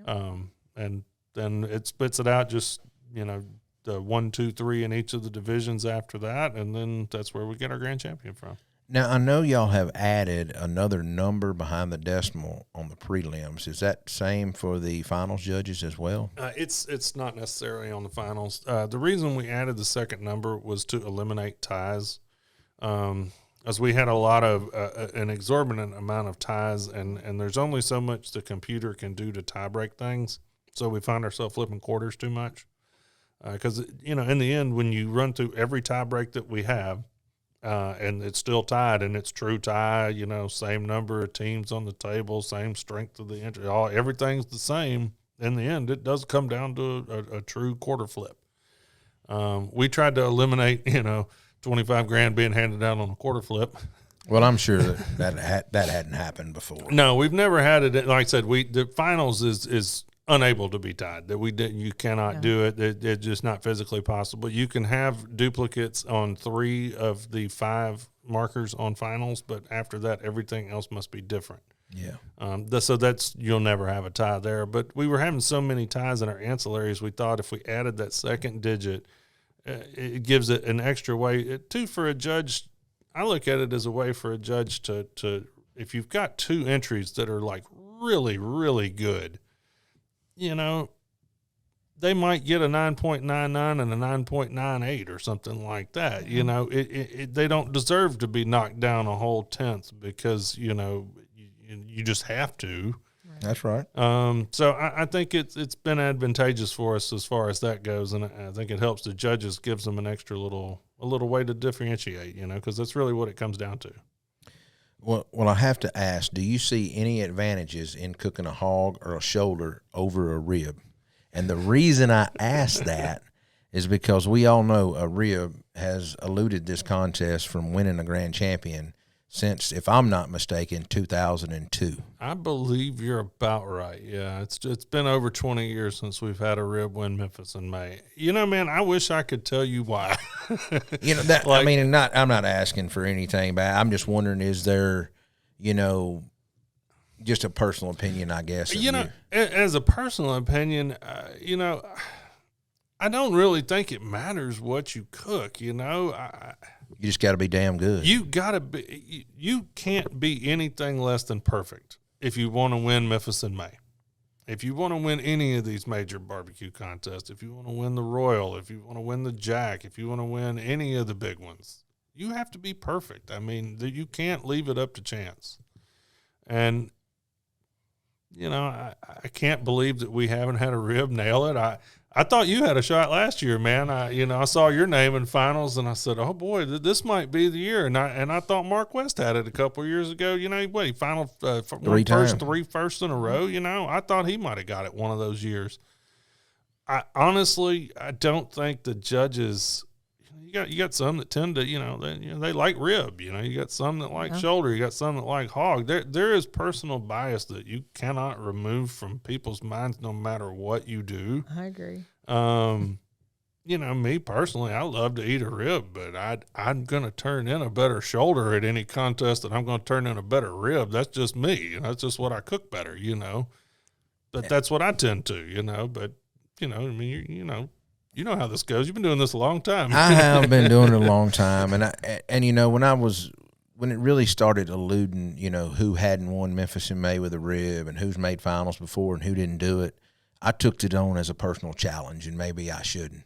And then it spits it out just, the 1, 2, 3 in each of the divisions after that, and then that's where we get our grand champion from. Now, I know y'all have added another number behind the decimal on the prelims. Is that same for the finals judges as well? It's not necessarily on the finals. The reason we added the second number was to eliminate ties, as we had a lot of an exorbitant amount of ties, and there's only so much the computer can do to tie break things. So we find ourselves flipping quarters too much. Because, in the end, when you run through every tie break that we have, and it's still tied, and it's true tie, same number of teams on the table, same strength of the entry, everything's the same. In the end, it does come down to a true quarter flip. We tried to eliminate, $25,000 being handed out on a quarter flip. Well, I'm sure that hadn't happened before. No, we've never had it. Like I said, the finals is unable to be tied. That you cannot do it. It's just not physically possible. You can have duplicates on 3 of the 5 markers on finals, but after that, everything else must be different. Yeah. So you'll never have a tie there. But we were having so many ties in our ancillaries, we thought if we added that second digit, it gives it an extra way. For a judge, I look at it as a way for a judge to if you've got 2 entries that are like really, really good, they might get a 9.99 and a 9.98 or something like that. They don't deserve to be knocked down a whole tenth because, you just have to. That's right. So I think it's been advantageous for us as far as that goes, and I think it helps the judges, gives them an extra little way to differentiate, because that's really what it comes down to. Well, I have to ask, do you see any advantages in cooking a hog or a shoulder over a rib? And the reason I ask that is because we all know a rib has eluded this contest from winning a grand champion since, if I'm not mistaken, 2002. I believe you're about right. Yeah, it's been over 20 years since we've had a rib win Memphis in May. Man, I wish I could tell you why. I'm not asking for anything, but I'm just wondering, is there, just a personal opinion, I guess. As a personal opinion, I don't really think it matters what you cook. You just got to be damn good. You can't be anything less than perfect if you want to win Memphis in May. If you want to win any of these major barbecue contests, if you want to win the Royal, if you want to win the Jack, if you want to win any of the big ones, you have to be perfect. I mean, you can't leave it up to chance. And I can't believe that we haven't had a rib nail it. I thought you had a shot last year, man. I saw your name in finals, and I said, "Oh boy, this might be the year." And I thought Mark West had it a couple of years ago. He final 3 firsts in a row. I thought he might have got it one of those years. I don't think the judges. You got some that tend to, they like rib. You got some that like shoulder. You got some that like hog. There is personal bias that you cannot remove from people's minds, no matter what you do. I agree. Me personally, I love to eat a rib, but I'm going to turn in a better shoulder at any contest that I'm going to turn in a better rib. That's just me. That's just what I cook better. But that's what I tend to. But you know how this goes. You've been doing this a long time. I have been doing it a long time, and when it really started eluding, who hadn't won Memphis in May with a rib and who's made finals before and who didn't do it, I took it on as a personal challenge, and maybe I shouldn't.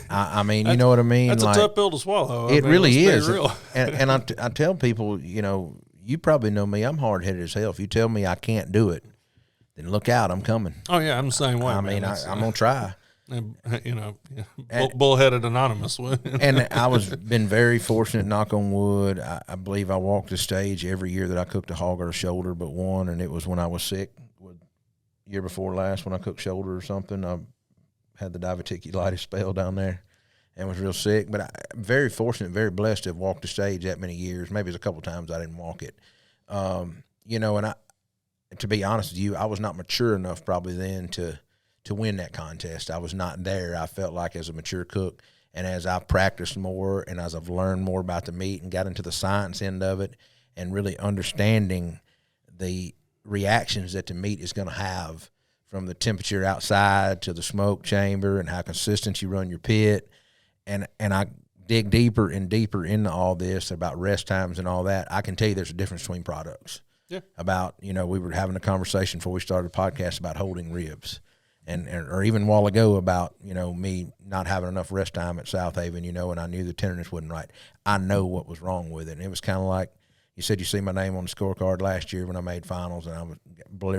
I mean, you know what I mean? That's a tough pill to swallow. It really is. And I tell people, you probably know me. I'm hard-headed as hell. If you tell me I can't do it, then look out. I'm coming. Oh, yeah, I'm the same way. I'm going to try. Bullheaded anonymous one. And I been very fortunate, knock on wood. I believe I walked the stage every year that I cooked a hog or a shoulder but one, and it was when I was sick. Year before last when I cooked shoulder or something, I had the diverticulitis spell down there and was real sick. But I'm very fortunate, very blessed to have walked the stage that many years. Maybe it's a couple times I didn't walk it. And to be honest with you, I was not mature enough probably then to win that contest. I was not there. I felt like as a mature cook, and as I practiced more and as I've learned more about the meat and got into the science end of it and really understanding the reactions that the meat is going to have from the temperature outside to the smoke chamber and how consistent you run your pit. And I dig deeper and deeper into all this about rest times and all that, I can tell you there's a difference between products. Yeah. About, we were having a conversation before we started the podcast about holding ribs. Or even a while ago about, me not having enough rest time at South Haven, and I knew the tenderness wasn't right. I know what was wrong with it. And it was kind of like, you said you see my name on the scorecard last year when I made finals, and I was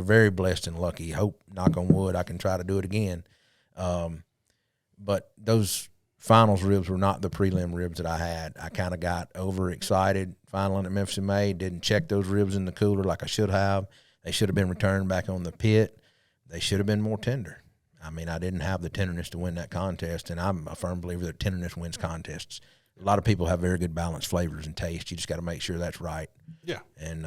very blessed and lucky. Hope, knock on wood, I can try to do it again. But those finals ribs were not the prelim ribs that I had. I kind of got overexcited finaling at Memphis in May, didn't check those ribs in the cooler like I should have. They should have been returned back on the pit. They should have been more tender. I mean, I didn't have the tenderness to win that contest, and I'm a firm believer that tenderness wins contests. A lot of people have very good balanced flavors and taste. You just got to make sure that's right. Yeah. And,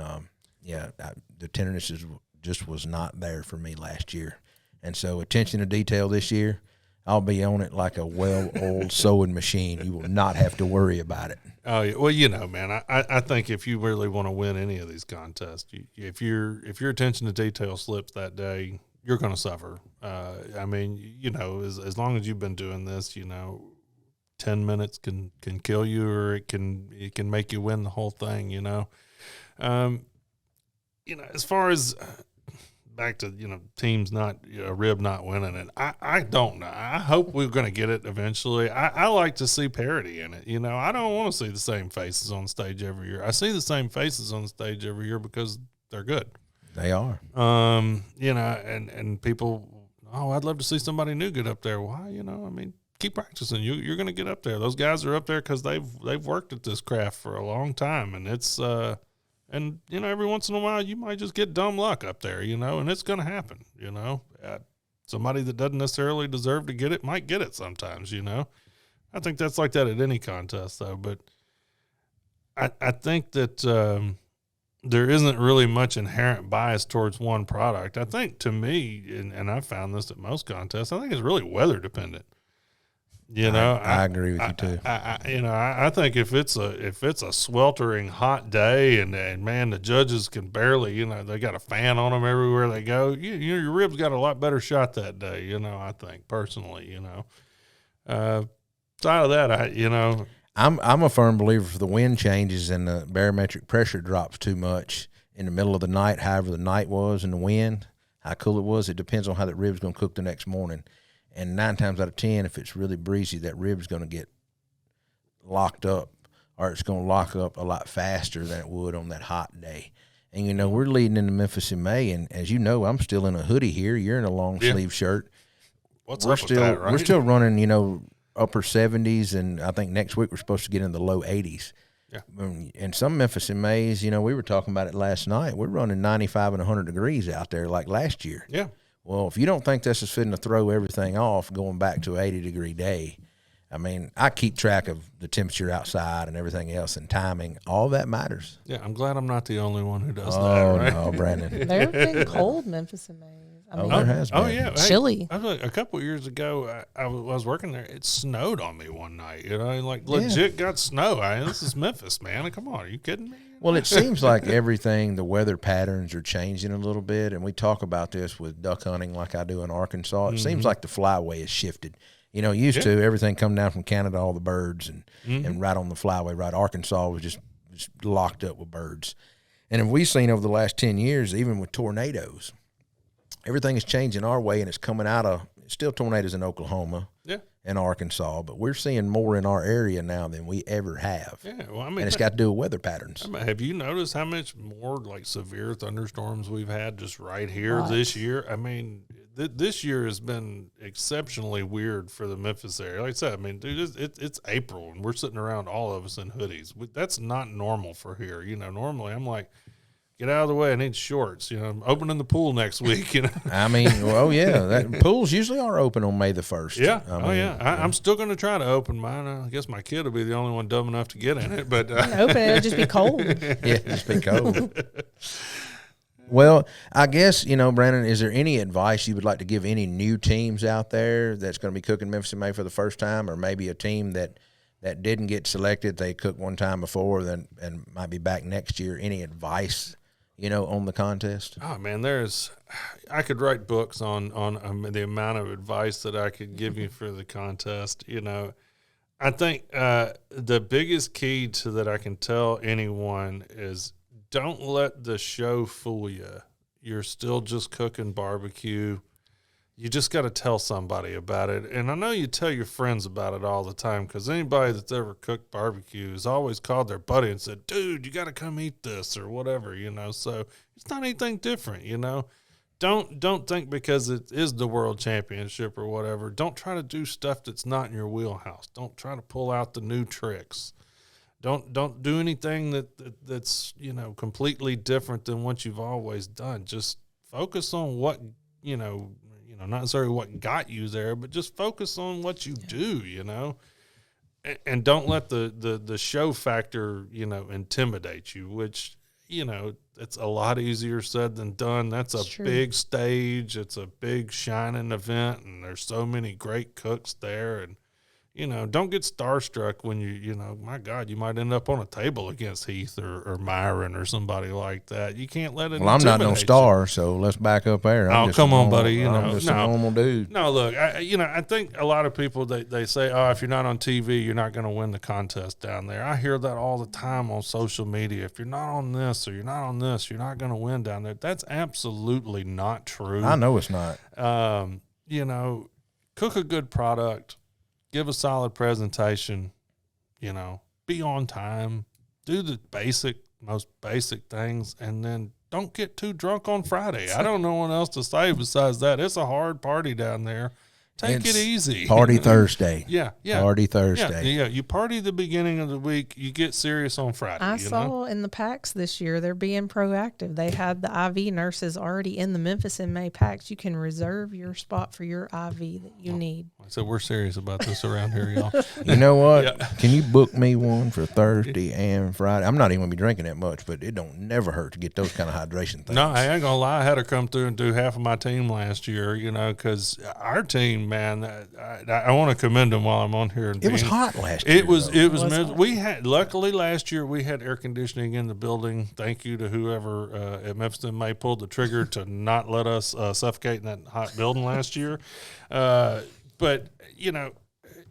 the tenderness just was not there for me last year. And so attention to detail this year, I'll be on it like a well-oiled sewing machine. You will not have to worry about it. Oh, yeah. Well, man, I think if you really want to win any of these contests, if your attention to detail slips that day, you're going to suffer. As long as you've been doing this, 10 minutes can kill you, or it can make you win the whole thing, as far as back to, teams rib not winning it. I don't know. I hope we're going to get it eventually. I like to see parity in it. I don't want to see the same faces on stage every year. I see the same faces on stage every year because they're good. They are. And people, I'd love to see somebody new get up there. Why? Keep practicing. You're going to get up there. Those guys are up there because they've worked at this craft for a long time, and it's every once in a while you might just get dumb luck up there, and it's going to happen. Somebody that doesn't necessarily deserve to get it might get it sometimes. I think that's like that at any contest, though. But I think that there isn't really much inherent bias towards one product. I think, to me, and I found this at most contests, I think it's really weather dependent. I agree with you too. I think if it's a sweltering hot day and man, the judges can barely, they got a fan on them everywhere they go. Your ribs got a lot better shot that day. I think personally, side of that, I'm a firm believer if the wind changes and the barometric pressure drops too much in the middle of the night, however the night was and the wind, how cool it was, it depends on how that rib's going to cook the next morning. And 9 times out of 10, if it's really breezy, that rib's going to get locked up, or it's going to lock up a lot faster than it would on that hot day. And, we're leading into Memphis in May, and as you know, I'm still in a hoodie here. You're in a long-sleeve shirt. We're still running, upper 70s, and I think next week we're supposed to get in the low 80s. Yeah. And some Memphis in Mays, we were talking about it last night. We're running 95 and 100 degrees out there like last year. Yeah. Well, if you don't think this is fitting to throw everything off going back to an 80-degree day, I keep track of the temperature outside and everything else and timing. All that matters. Yeah, I'm glad I'm not the only one who does that. Right? Oh, no, Brandon. There have been cold Memphis and Mays. There has been. Oh, yeah. Chilly. A couple of years ago, I was working there. It snowed on me one night. Legit got snow. This is Memphis, man. Come on. Are you kidding me? Well, it seems like everything, the weather patterns are changing a little bit, and we talk about this with duck hunting like I do in Arkansas. It seems like the flyway has shifted. Used to everything come down from Canada, all the birds, and right on the flyway, right? Arkansas was just locked up with birds. And if we've seen over the last 10 years, even with tornadoes, everything is changing our way, and it's coming out of still tornadoes in Oklahoma and Arkansas, but we're seeing more in our area now than we ever have. Yeah, well, and it's got to do with weather patterns. Have you noticed how much more severe thunderstorms we've had just right here this year? This year has been exceptionally weird for the Memphis area. Like I said, dude, it's April, and we're sitting around, all of us, in hoodies. That's not normal for here. Normally I'm like, get out of the way, I need shorts. I'm opening the pool next week. Pools usually are open on May the 1st. Yeah. I'm still going to try to open mine. I guess my kid will be the only one dumb enough to get in it. But open it, it'll just be cold. Yeah, just be cold. Well, I guess, Brandon, is there any advice you would like to give any new teams out there that's going to be cooking Memphis in May for the first time, or maybe a team that didn't get selected, they cooked one time before and might be back next year? Any advice on the contest? Oh man, I could write books on the amount of advice that I could give you for the contest. I think the biggest key to that I can tell anyone is don't let the show fool you. You're still just cooking barbecue. You just got to tell somebody about it. And I know you tell your friends about it all the time, because anybody that's ever cooked barbecue has always called their buddy and said, dude, you got to come eat this or whatever, So it's not anything different, Don't think because it is the world championship or whatever, don't try to do stuff that's not in your wheelhouse. Don't try to pull out the new tricks. Don't do anything that's completely different than what you've always done. Just focus on what not necessarily what got you there, but just focus on what you do. And don't let the show factor intimidate you, which it's a lot easier said than done. That's a big stage. It's a big shining event, and there's so many great cooks there. And, don't get starstruck when my God, you might end up on a table against Heath or Myron or somebody like that. You can't let it Well, I'm not no star, so let's back up there. Oh, come on, buddy. I'm just a normal dude. No, look, I think a lot of people, they say, oh, if you're not on TV, you're not going to win the contest down there. I hear that all the time on social media. If you're not on this or you're not on this, you're not going to win down there. That's absolutely not true. I know it's not. Cook a good product. Give a solid presentation, be on time, do the most basic things, and then don't get too drunk on Friday. I don't know what else to say besides that. It's a hard party down there. Take it easy. Party Thursday. Yeah. Party Thursday. Yeah. You party the beginning of the week. You get serious on Friday. I saw in the packs this year, they're being proactive. They had the IV nurses already in the Memphis and May packs. You can reserve your spot for your IV that you need. So we're serious about this around here, y'all. You know what? Yeah. Can you book me one for Thursday and Friday? I'm not even going to be drinking that much, but it don't never hurt to get those kind of hydration things. No, I ain't going to lie. I had her come through and do half of my team last year, because our team, man, I want to commend them while I'm on here. It was hot last year. It was we had, luckily last year we had air conditioning in the building. Thank you to whoever at Memphis and May pulled the trigger to not let us suffocate in that hot building last year. But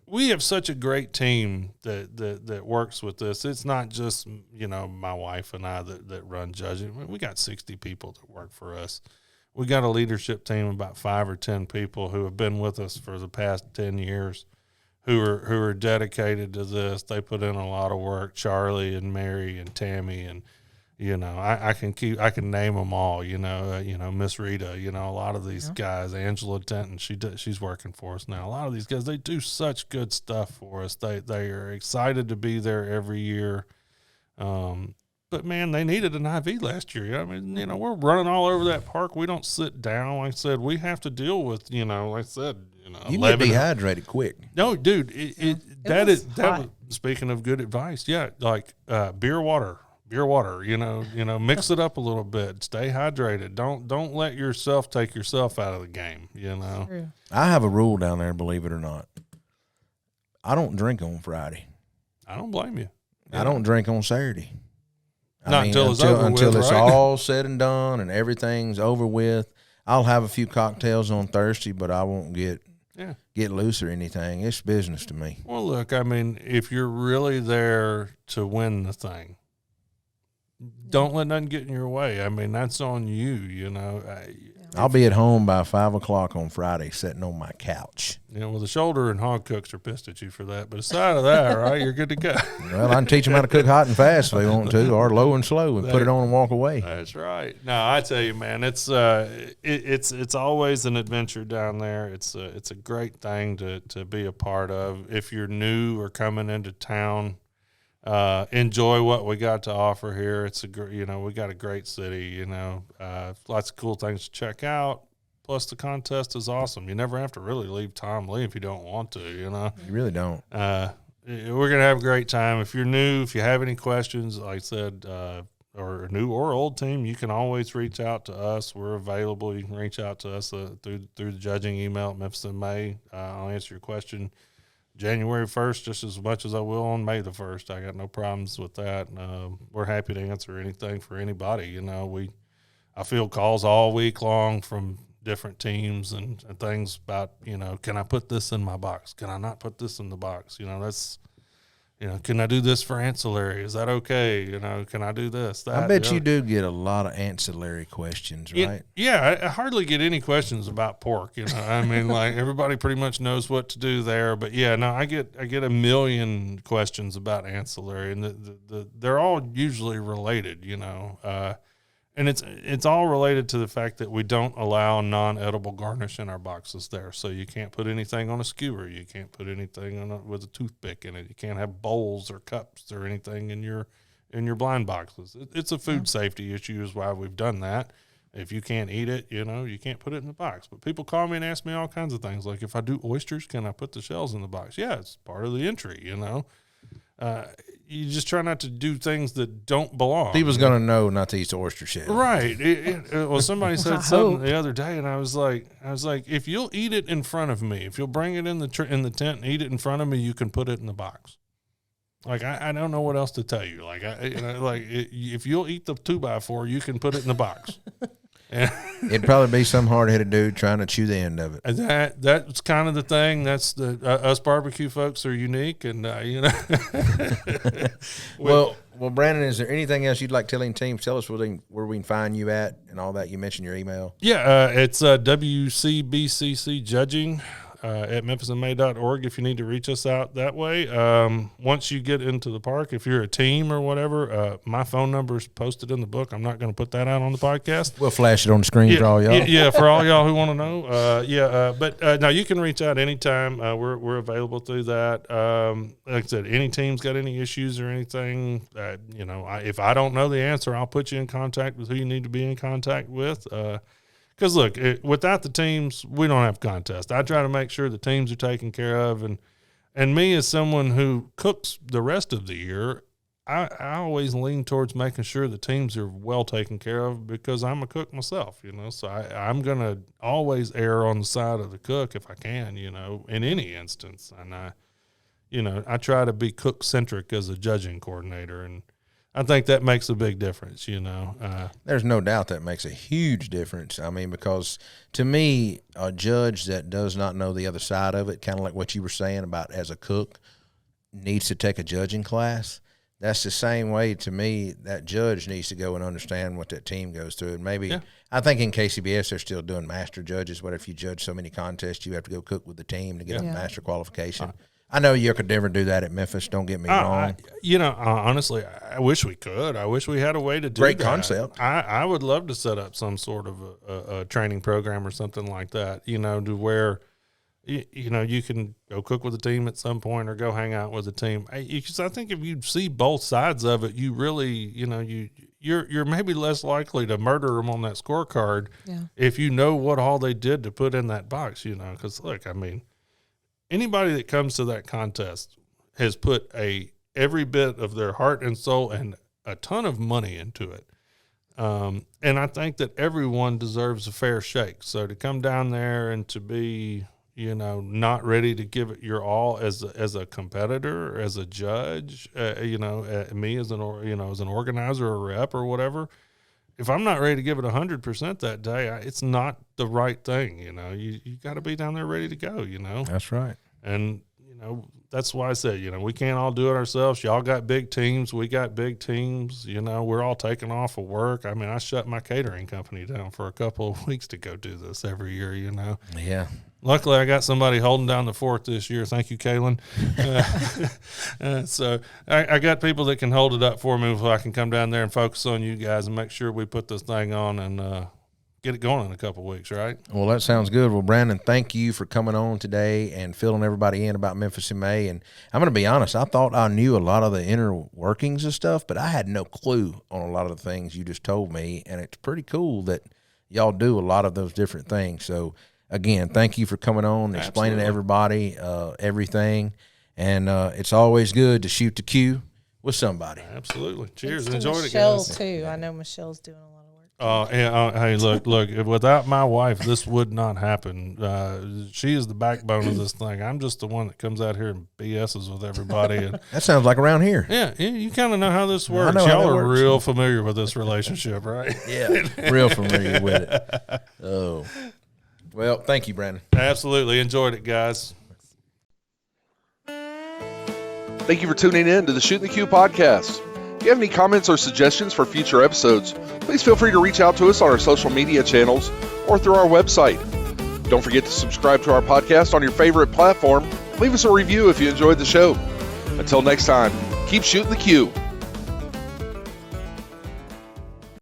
we have such a great team that works with this. It's not just, my wife and I that run judging. We got 60 people that work for us. We got a leadership team of about 5 or 10 people who have been with us for the past 10 years, who are dedicated to this. They put in a lot of work. Charlie and Mary and Tammy and I can name them all. Miss Rita. A lot of these guys. Angela Denton. She's working for us now. A lot of these guys, they do such good stuff for us. They are excited to be there every year. But, man, they needed an IV last year. We're running all over that park. We don't sit down. Like I said, we have to deal with, like I said, you get dehydrated quick. No, dude, that was, speaking of good advice, like beer water, mix it up a little bit. Stay hydrated. Don't let yourself take yourself out of the game, True. I have a rule down there, believe it or not. I don't drink on Friday. I don't blame you. I don't drink on Saturday. Until it's all said and done and everything's over with. I'll have a few cocktails on Thursday, but I won't get loose or anything. It's business to me. Well, look, if you're really there to win the thing, don't let nothing get in your way. That's on you, I'll be at home by 5 o'clock on Friday, sitting on my couch. The shoulder and hog cooks are pissed at you for that. But aside of that, right, you're good to go. Well, I can teach them how to cook hot and fast if they want to, or low and slow, and put it on and walk away. That's right. No, I tell you, man, it's always an adventure down there. It's a great thing to be a part of. If you're new or coming into town, enjoy what we got to offer here. It's we got a great city, lots of cool things to check out. Plus the contest is awesome. You never have to really leave Tom Lee if you don't want to, You really don't. We're going to have a great time. If you're new, if you have any questions, like I said, or new or old team, you can always reach out to us. We're available. You can reach out to us through the judging email at Memphis and May. I'll answer your question January 1st just as much as I will on May the 1st. I got no problems with that. We're happy to answer anything for anybody. I field calls all week long from different teams and things about, can I put this in my box? Can I not put this in the box? That's, can I do this for ancillary? Is that okay? Can I do this? That, I bet you do get a lot of ancillary questions, right? I hardly get any questions about pork. I mean, like everybody pretty much knows what to do there. But yeah, no, I get a million questions about ancillary, and they're all usually related. And it's all related to the fact that we don't allow non-edible garnish in our boxes there. So you can't put anything on a skewer. You can't put anything with a toothpick in it. You can't have bowls or cups or anything in your blind boxes. It's a food safety issue is why we've done that. If you can't eat it, you can't put it in the box. But people call me and ask me all kinds of things. Like, if I do oysters, can I put the shells in the box? Yeah, it's part of the entry, You just try not to do things that don't belong. People's going to know not to eat the oyster shell. Right. Well, somebody said something the other day, and I was like, if you'll eat it in front of me, if you'll bring it in the tent and eat it in front of me, you can put it in the box. Like, I don't know what else to tell you. Like, if you'll eat the 2x4, you can put it in the box. It'd probably be some hard-headed dude trying to chew the end of it. That's kind of the thing. That's us barbecue folks are unique, and Well, Brandon, is there anything else you'd like telling teams? Tell us where we can find you at and all that. You mentioned your email. Yeah, it's WCBCC Judging at memphisandmay.org if you need to reach us out that way. Once you get into the park, if you're a team or whatever, my phone number is posted in the book. I'm not going to put that out on the podcast. We'll flash it on the screen for all y'all. Yeah, for all y'all who want to know. But now you can reach out anytime. We're available through that. Like I said, any team's got any issues or anything, if I don't know the answer, I'll put you in contact with who you need to be in contact with. Because, look, without the teams, we don't have contests. I try to make sure the teams are taken care of. And me as someone who cooks the rest of the year, I always lean towards making sure the teams are well taken care of because I'm a cook myself, So I'm going to always err on the side of the cook if I can, in any instance. And I try to be cook-centric as a judging coordinator, and I think that makes a big difference, There's no doubt that makes a huge difference. I mean, because to me, a judge that does not know the other side of it, kind of like what you were saying about as a cook, needs to take a judging class. That's the same way to me that judge needs to go and understand what that team goes through. And maybe I think in KCBS they're still doing master judges. What if you judge so many contests, you have to go cook with the team to get a master qualification? I know you could never do that at Memphis. Don't get me wrong. Honestly, I wish we could. I wish we had a way to do Great that. concept. I would love to set up some sort of a training program or something like that, to where, you can go cook with the team at some point or go hang out with the team. Because I think if you see both sides of it, you really, you're maybe less likely to murder them on that scorecard if you know what all they did to put in that box, because, look, I mean, anybody that comes to that contest has put every bit of their heart and soul and a ton of money into it. And I think that everyone deserves a fair shake. So to come down there and to be, not ready to give it your all as a competitor, as a judge, me as an organizer or rep or whatever, if I'm not ready to give it 100% that day, it's not the right thing. You got to be down there ready to go, That's right. And, that's why I said, we can't all do it ourselves. Y'all got big teams. We got big teams. We're all taking off of work. I mean, I shut my catering company down for a couple of weeks to go do this every year, Yeah. Luckily, I got somebody holding down the fort this year. Thank you, Kaylin. So I got people that can hold it up for me so I can come down there and focus on you guys and make sure we put this thing on and get it going in a couple of weeks, right? Well, that sounds good. Well, Brandon, thank you for coming on today and filling everybody in about Memphis in May. And I'm going to be honest, I thought I knew a lot of the inner workings of stuff, but I had no clue on a lot of the things you just told me. And it's pretty cool that y'all do a lot of those different things. So, again, thank you for coming on and explaining to everybody everything. And it's always good to shoot the cue with somebody. Absolutely. Cheers. Thanks to Enjoyed Michelle, it, guys. too. I know Michelle's doing a lot of work. Hey, look, without my wife, this would not happen. She is the backbone of this thing. I'm just the one that comes out here and BS's with everybody. And That sounds like around here. yeah, you kind of know how this works. know how Y'all that are works. real familiar with this relationship, right? Yeah, real familiar with it. Oh. Well, thank you, Brandon. Absolutely. Enjoyed it, guys. Thank you for tuning in to the Shootin' the Q podcast. If you have any comments or suggestions for future episodes, please feel free to reach out to us on our social media channels or through our website. Don't forget to subscribe to our podcast on your favorite platform. Leave us a review if you enjoyed the show. Until next time, keep shooting the Q.